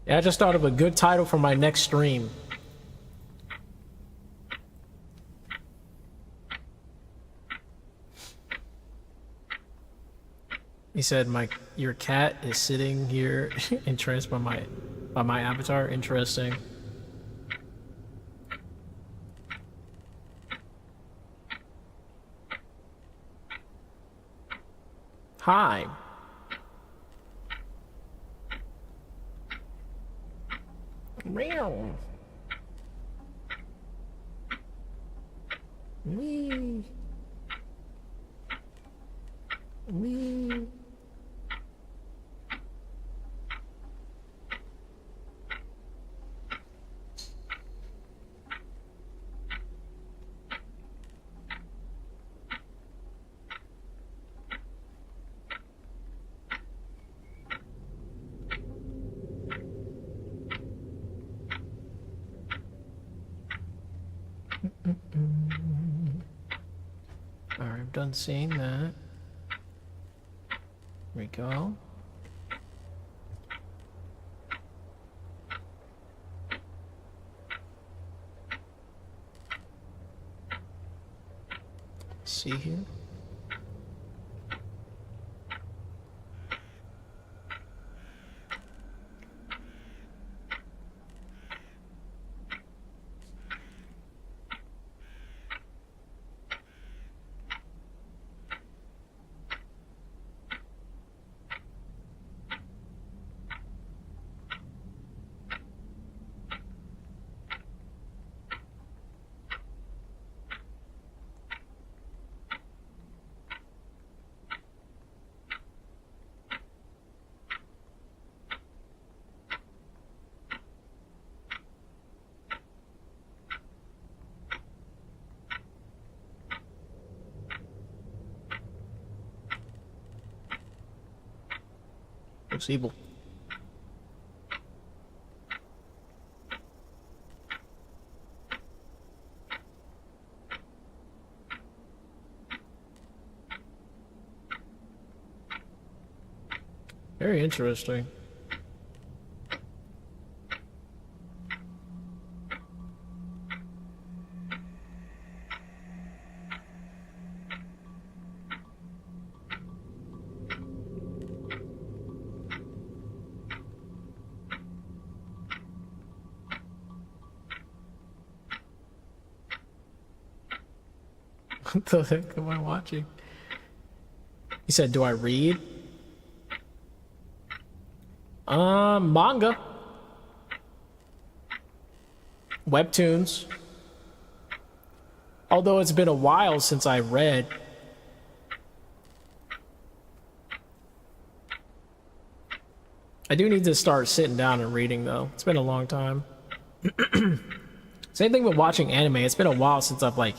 Yeah, I just thought of a good title for my next stream. He said, your cat is sitting here entranced by my avatar. Interesting. Hi. Meow. Wee. Wee. Alright, I'm done seeing that. Here we go. See here. Looks evil. Very interesting. What the heck am I watching? He said, do I read? Manga. Webtoons. Although it's been a while since I read. I do need to start sitting down and reading though. It's been a long time. Same thing with watching anime. It's been a while since I've like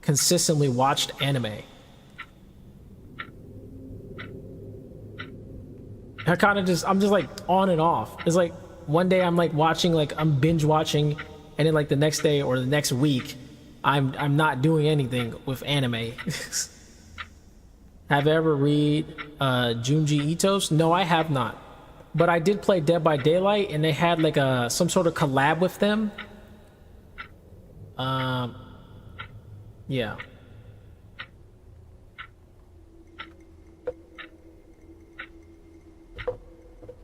consistently watched anime. I'm just like on and off. It's like one day I'm like watching, like I'm binge watching, and then like the next day or the next week, I'm not doing anything with anime. Have you ever read Junji Ito's? No, I have not. But I did play Dead by Daylight, and they had like some sort of collab with them. Yeah.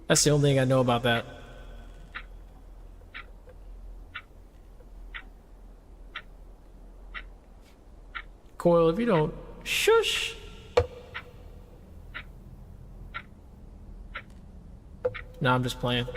That's the only thing I know about that. Coil, if you don't shush. No, I'm just playing.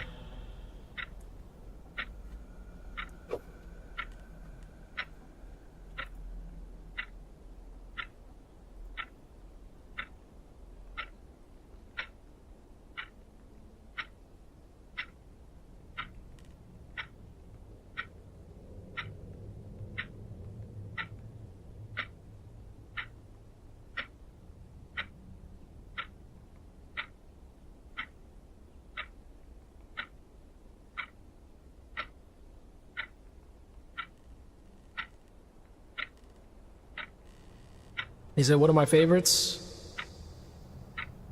He said, what are my favorites?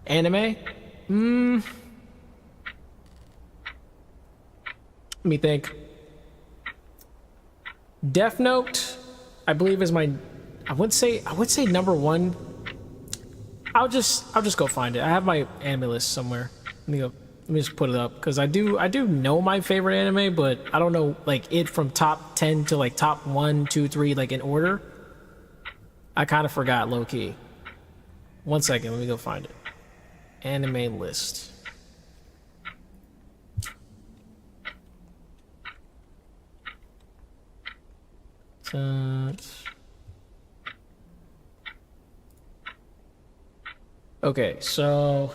Anime? Let me think. Death Note, I believe is my, I would say number one. I'll just go find it. I have my anime list somewhere. Let me just put it up, because I do know my favorite anime, but I don't know like it from top 10 to like top 1, 2, 3, like in order. I kind of forgot, low-key. 1 second, let me go find it. Anime list. Okay, so...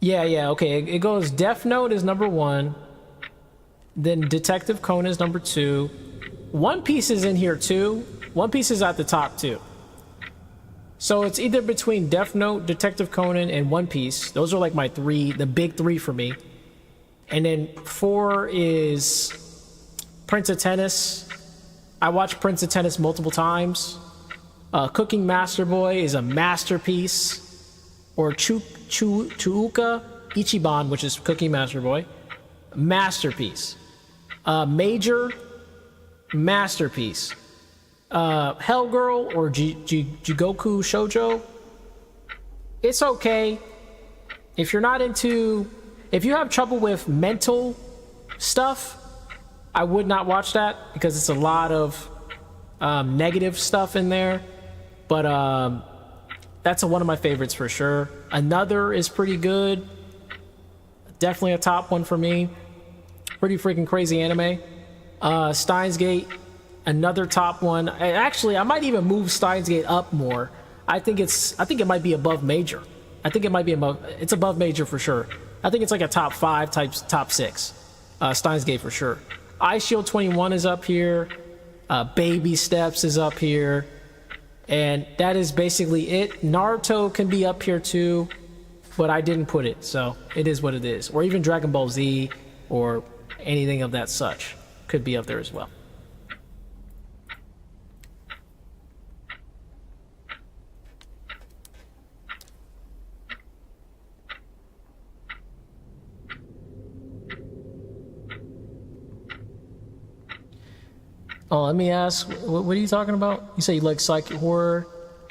Yeah, okay. It goes Death Note is number 1. Then Detective Conan is number 2. One Piece is in here too. One Piece is at the top too. So it's either between Death Note, Detective Conan, and One Piece. Those are like my three, the big three for me. And then 4 is Prince of Tennis. I watched Prince of Tennis multiple times. Cooking Master Boy is a masterpiece. Or Chuuka Ichiban, which is Cooking Master Boy. Masterpiece. Major, masterpiece. Hellgirl or Jigoku Shoujo, it's okay. If you're not into, if you have trouble with mental stuff, I would not watch that because it's a lot of negative stuff in there. But that's one of my favorites for sure. Another is pretty good. Definitely a top one for me. Pretty freaking crazy anime. Steins Gate, another top one. Actually, I might even move Steins Gate up more. I think it might be above Major. I think it might be above. It's above Major for sure. I think it's like a top 5 types, top 6. Steins Gate for sure. Ice Shield 21 is up here. Baby Steps is up here. And that is basically it. Naruto can be up here too, but I didn't put it, so it is what it is. Or even Dragon Ball Z or anything of that such could be up there as well. Oh, let me ask, what are you talking about? You say you like psych horror?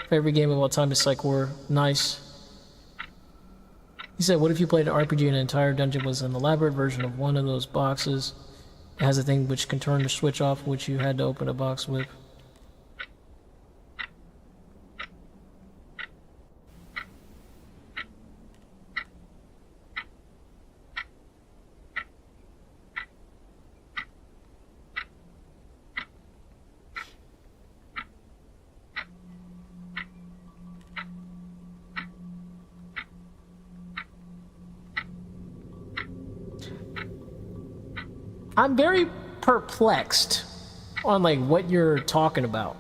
Favorite game of all time is psych horror. Nice. You said, what if you played an RPG and an entire dungeon was an elaborate version of one of those boxes? It has a thing which can turn the switch off, which you had to open a box with. I'm very perplexed on like what you're talking about.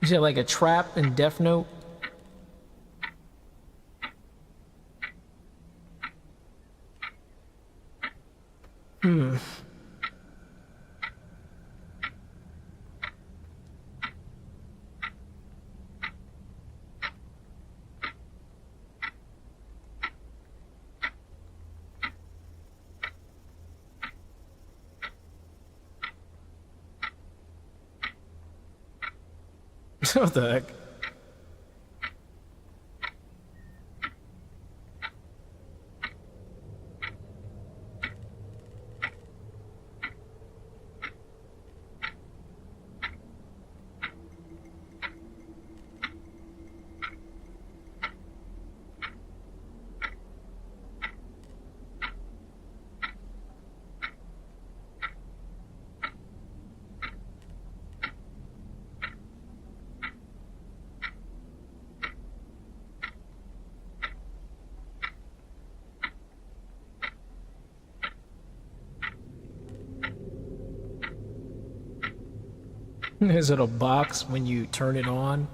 You said like a trap in Death Note? What the heck? Is it a box when you turn it on?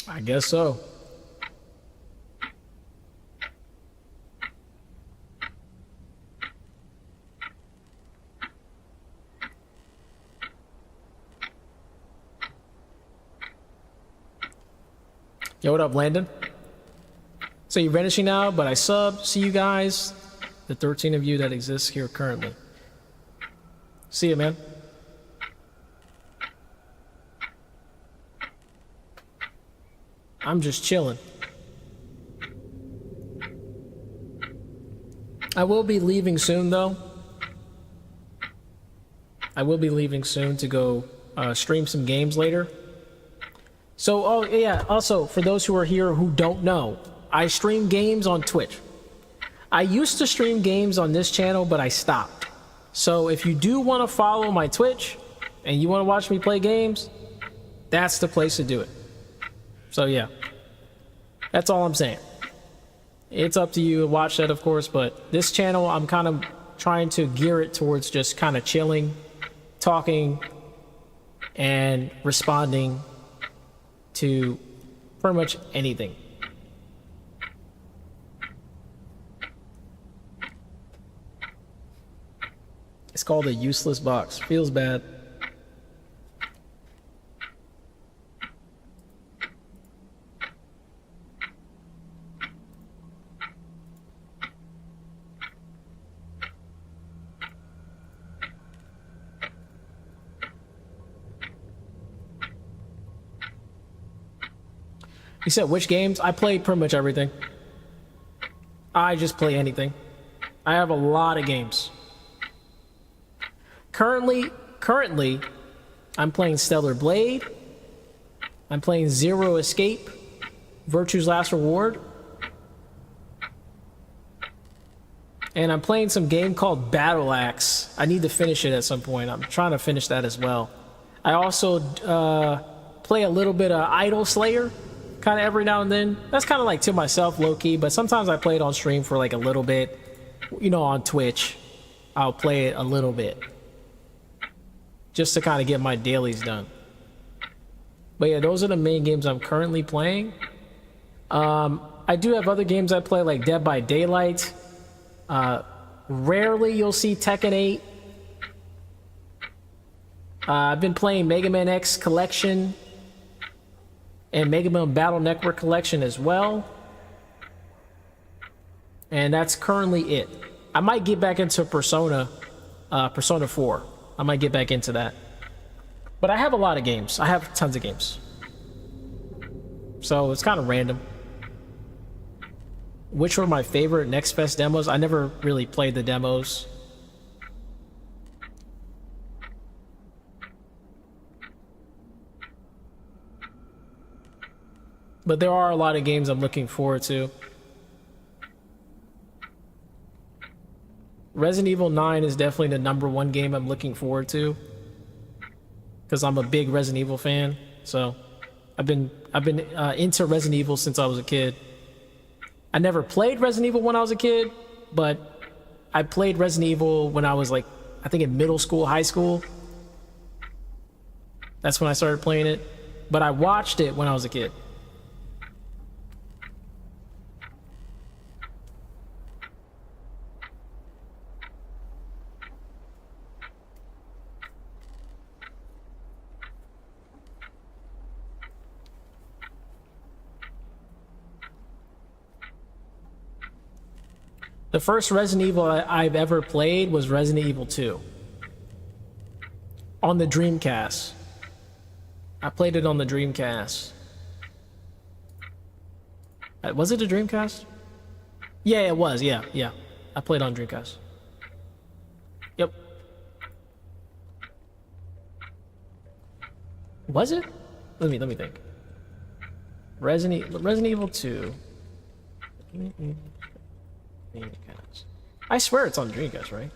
I guess so. Yo, what up, Landon? So you're vanishing now, but I subbed. See you guys. The 13 of you that exist here currently. See ya, man. I'm just chilling. I will be leaving soon, though. I will be leaving soon to go stream some games later. So, oh yeah, also, for those who are here who don't know, I stream games on Twitch. I used to stream games on this channel, but I stopped. So if you do want to follow my Twitch, and you want to watch me play games, that's the place to do it. So yeah, that's all I'm saying. It's up to you to watch that, of course, but this channel, I'm kind of trying to gear it towards just kind of chilling, talking, and responding to pretty much anything. It's called a useless box. Feels bad. You said which games? I play pretty much everything. I just play anything. I have a lot of games. Currently, I'm playing Stellar Blade. I'm playing Zero Escape, Virtue's Last Reward. And I'm playing some game called Battle Axe. I need to finish it at some point. I'm trying to finish that as well. I also play a little bit of Idol Slayer, kind of every now and then. That's kind of like to myself, low-key, but sometimes I play it on stream for like a little bit. You know, on Twitch, I'll play it a little bit, just to kind of get my dailies done. But yeah, those are the main games I'm currently playing. I do have other games I play, like Dead by Daylight. Rarely you'll see Tekken 8. I've been playing Mega Man X Collection and Mega Man Battle Network Collection as well. And that's currently it. I might get back into Persona 4. I might get back into that. But I have a lot of games. I have tons of games. So it's kind of random. Which were my favorite Next Fest demos? I never really played the demos. But there are a lot of games I'm looking forward to. Resident Evil 9 is definitely the #1 game I'm looking forward to, because I'm a big Resident Evil fan. So I've been into Resident Evil since I was a kid. I never played Resident Evil when I was a kid, but I played Resident Evil when I was like, I think in middle school, high school. That's when I started playing it. But I watched it when I was a kid. The first Resident Evil I've ever played was Resident Evil 2 on the Dreamcast. I played it on the Dreamcast. Was it a Dreamcast? Yeah, it was. Yeah. I played on Dreamcast. Yep. Was it? Let me think. Resident Evil 2. I swear it's on Dreamcast, right?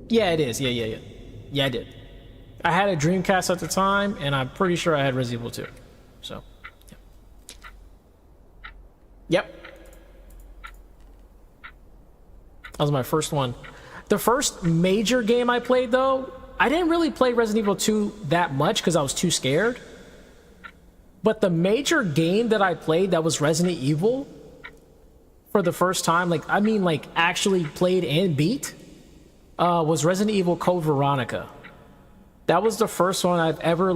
Yeah, it is. Yeah, I did. I had a Dreamcast at the time, and I'm pretty sure I had Resident Evil 2. So, yeah. Yep. That was my first one. The first major game I played, though, I didn't really play Resident Evil 2 that much because I was too scared. But the major game that I played that was Resident Evil for the first time, like actually played and beat, was Resident Evil Code Veronica. That was the first one I've ever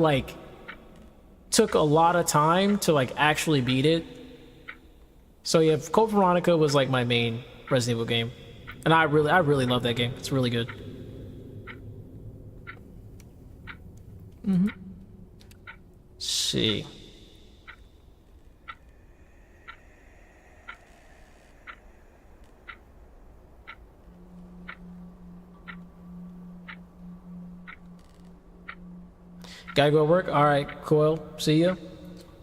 took a lot of time to actually beat it. So yeah, Code Veronica was my main Resident Evil game, and I really love that game. It's really good. Let's see. Gotta go to work? Alright, cool. See ya.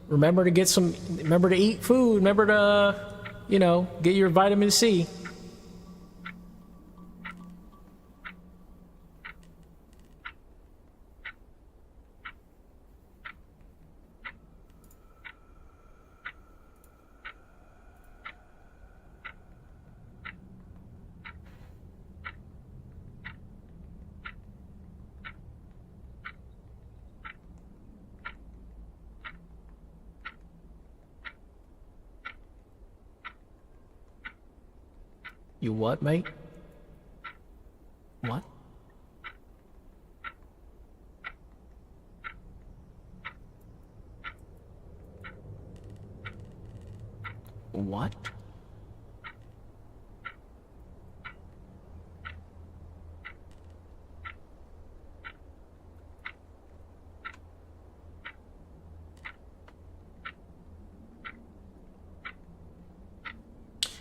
Remember to eat food. Remember to, get your vitamin C. You what, mate? What? What?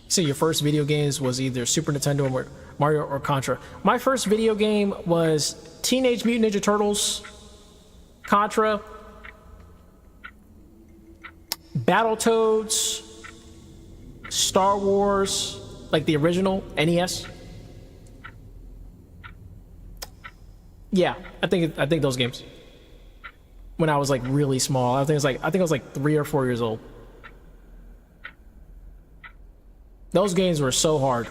So your first video games was either Super Nintendo or Mario or Contra. My first video game was Teenage Mutant Ninja Turtles, Contra, Battletoads, Star Wars, like the original NES. Yeah, I think those games. When I was like really small, I think I was like 3 or 4 years old. Those games were so hard.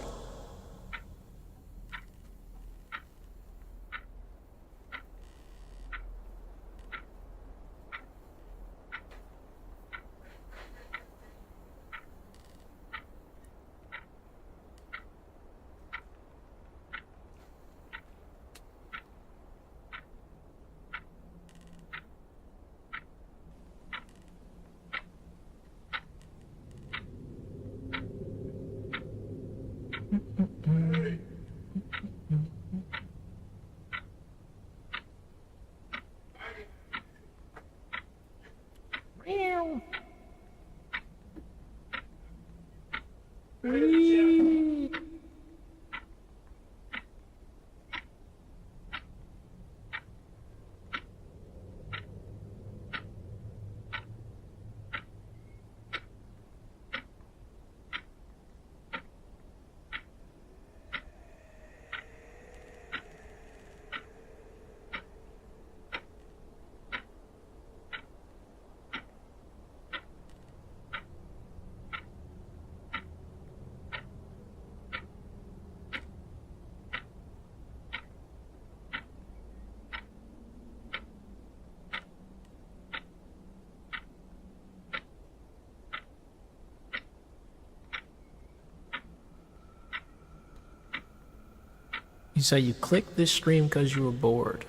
You say you clicked this stream because you were bored.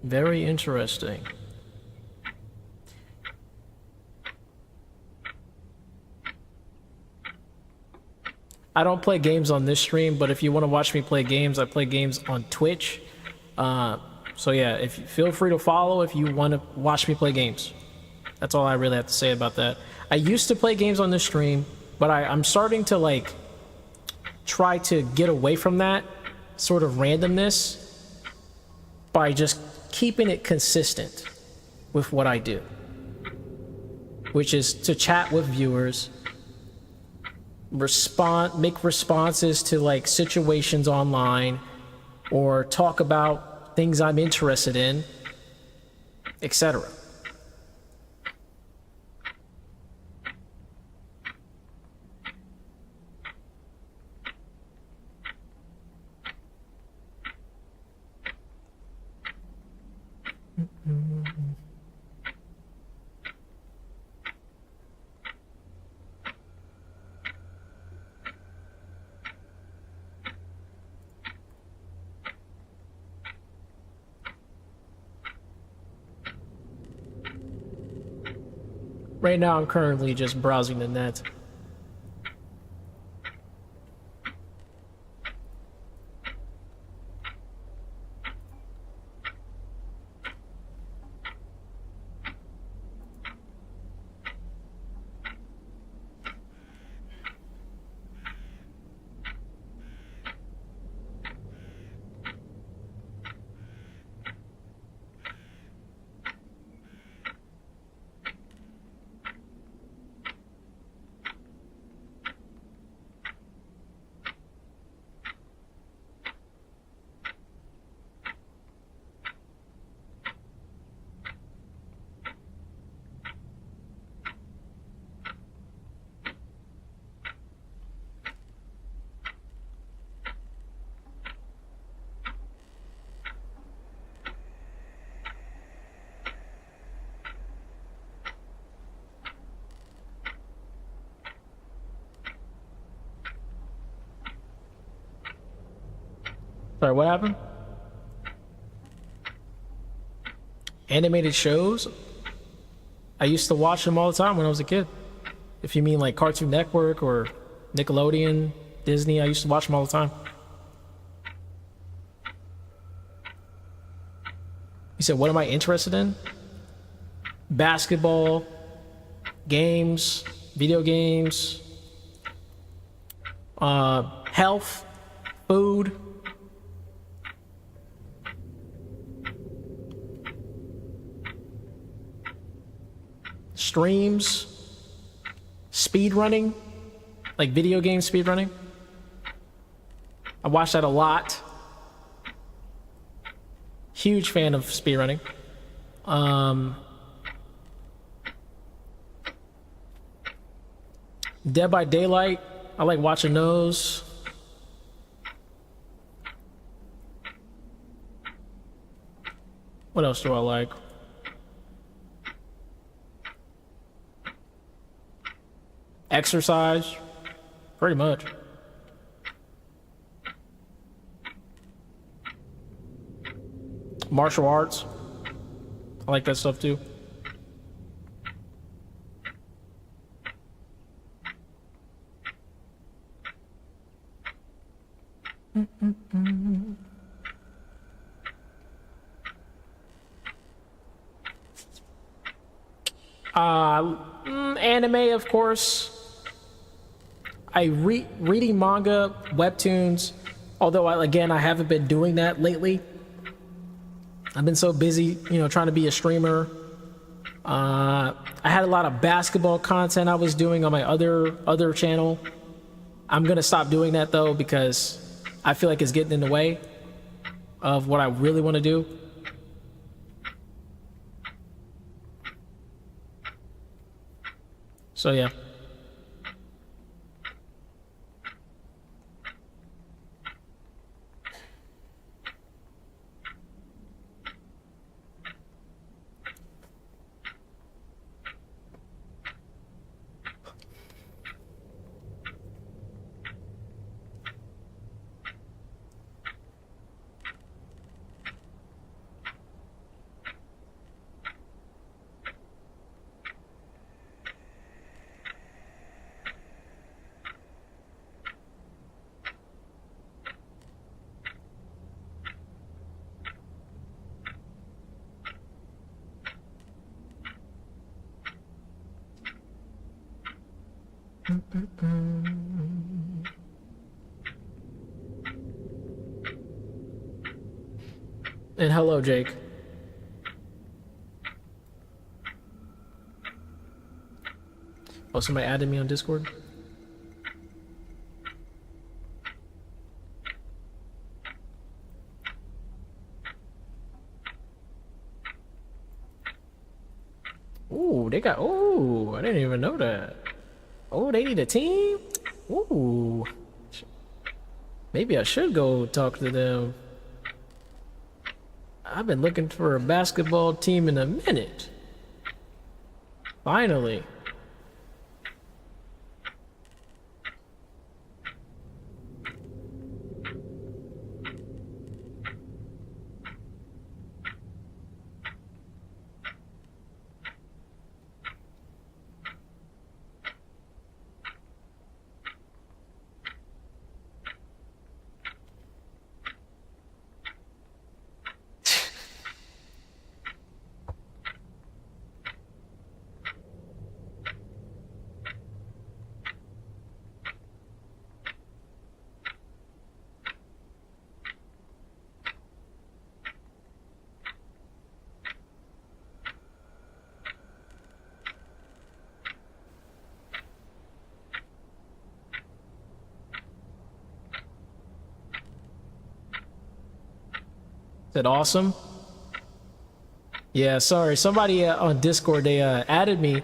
Very interesting. I don't play games on this stream, but if you want to watch me play games, I play games on Twitch. So yeah, if you feel free to follow if you want to watch me play games. That's all I really have to say about that. I used to play games on this stream, but I'm starting to like try to get away from that sort of randomness by just keeping it consistent with what I do, which is to chat with viewers, make responses to like situations online, or talk about things I'm interested in, etc. Right now, I'm currently just browsing the net. Sorry, what happened? Animated shows? I used to watch them all the time when I was a kid. If you mean like Cartoon Network or Nickelodeon, Disney, I used to watch them all the time. You said, what am I interested in? Basketball, games, video games, health, food. Streams, speed running, like video game speed running. I watch that a lot. Huge fan of speed running. Dead by Daylight, I like watching those. What else do I like? Exercise, pretty much. Martial arts, I like that stuff too. Anime, of course. Reading manga, webtoons, although I haven't been doing that lately. I've been so busy, trying to be a streamer. I had a lot of basketball content I was doing on my other channel. I'm gonna stop doing that though because I feel like it's getting in the way of what I really want to do. So yeah. And hello, Jake. Oh, somebody added me on Discord? Ooh, they got, ooh, I didn't even know that. Oh, they need a team? Ooh. Maybe I should go talk to them. I've been looking for a basketball team in a minute. Finally. Is that awesome? Yeah, sorry. Somebody on Discord, they added me.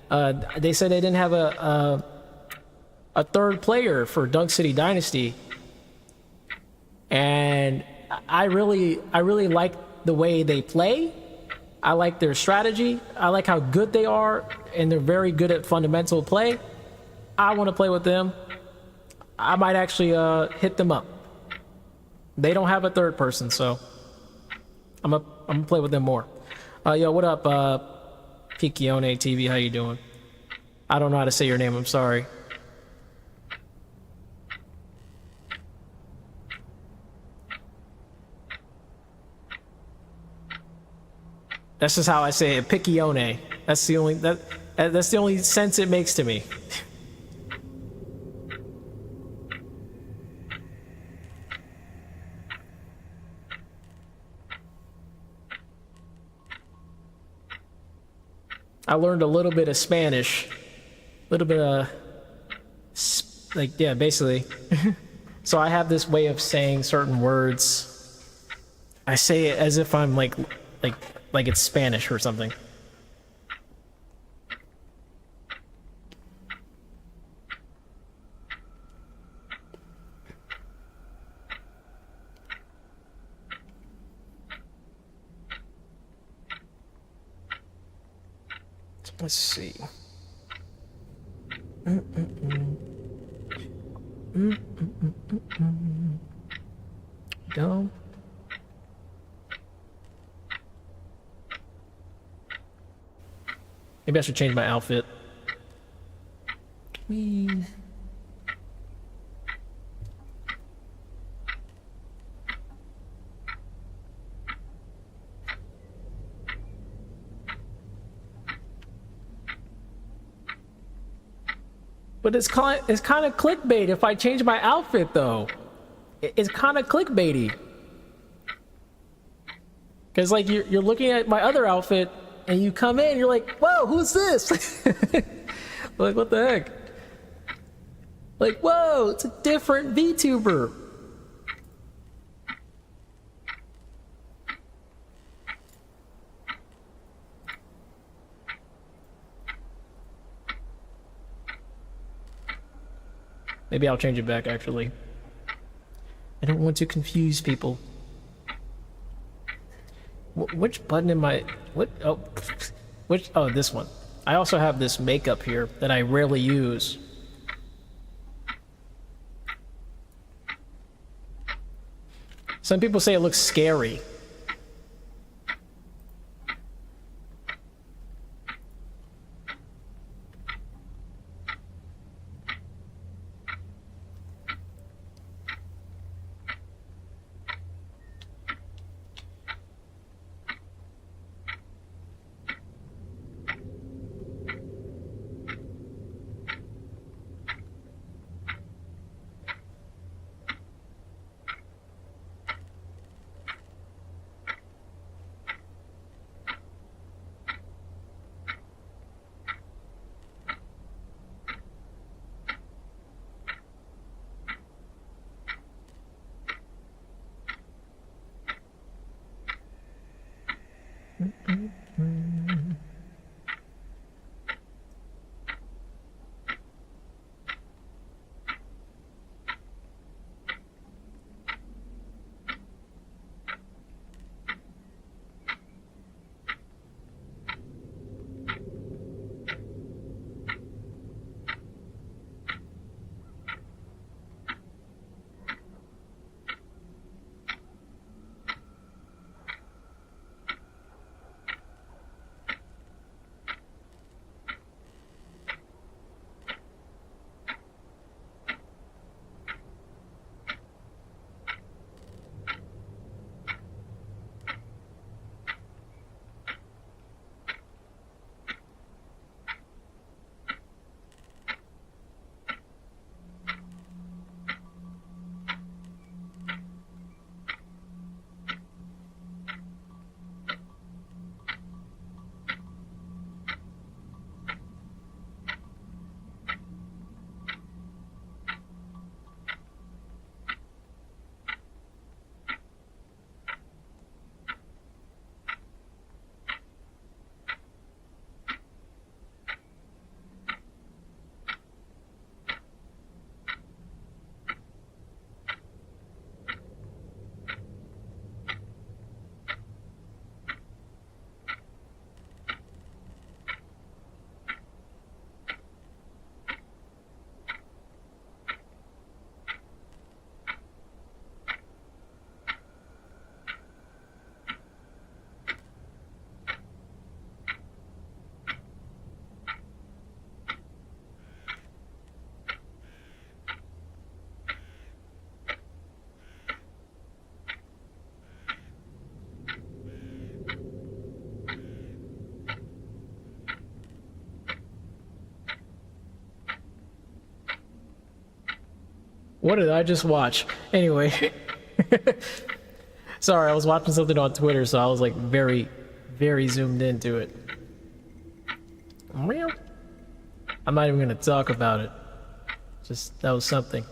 They said they didn't have a third player for Dunk City Dynasty, and I really like the way they play. I like their strategy. I like how good they are, and they're very good at fundamental play. I want to play with them. I might actually hit them up. They don't have a third person, so I'm gonna play with them more. Yo, what up, Pikione TV? How you doing? I don't know how to say your name. I'm sorry. That's just how I say it. Piccione. That's the only that's the only sense it makes to me. I learned a little bit of Spanish, a little bit of like yeah, basically. So I have this way of saying certain words. I say it as if I'm like like it's Spanish or something. Let's see. Go. Maybe I should change my outfit. Whee. But it's kind of clickbait if I change my outfit though. It's kind of clickbaity. Cause like you're looking at my other outfit and you come in, you're like, whoa, who's this? Like what the heck? Like whoa, it's a different VTuber. Maybe I'll change it back, actually. I don't want to confuse people. Which button am I... What? Oh, which... Oh, this one. I also have this makeup here that I rarely use. Some people say it looks scary. What did I just watch? Anyway. Sorry, I was watching something on Twitter, so I was like very, very zoomed into it. I'm not even gonna talk about it. Just, that was something.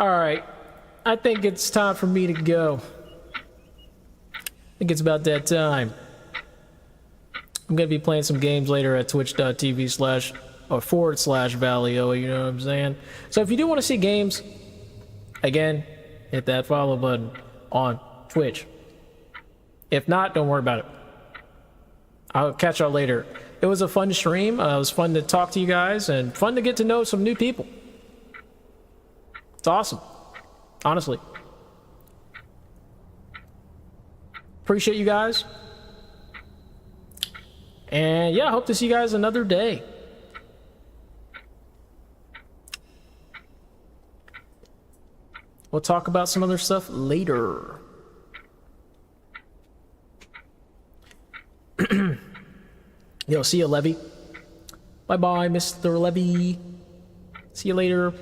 Alright, I think it's time for me to go. I think it's about that time. I'm gonna be playing some games later at twitch.tv//Valioa, you know what I'm saying? So if you do want to see games, again, hit that follow button on Twitch. If not, don't worry about it. I'll catch y'all later. It was a fun stream. It was fun to talk to you guys and fun to get to know some new people. It's awesome, honestly. Appreciate you guys. And yeah, I hope to see you guys another day. We'll talk about some other stuff later. Yo, see you, Levy. Bye-bye, Mr. Levy. See you later.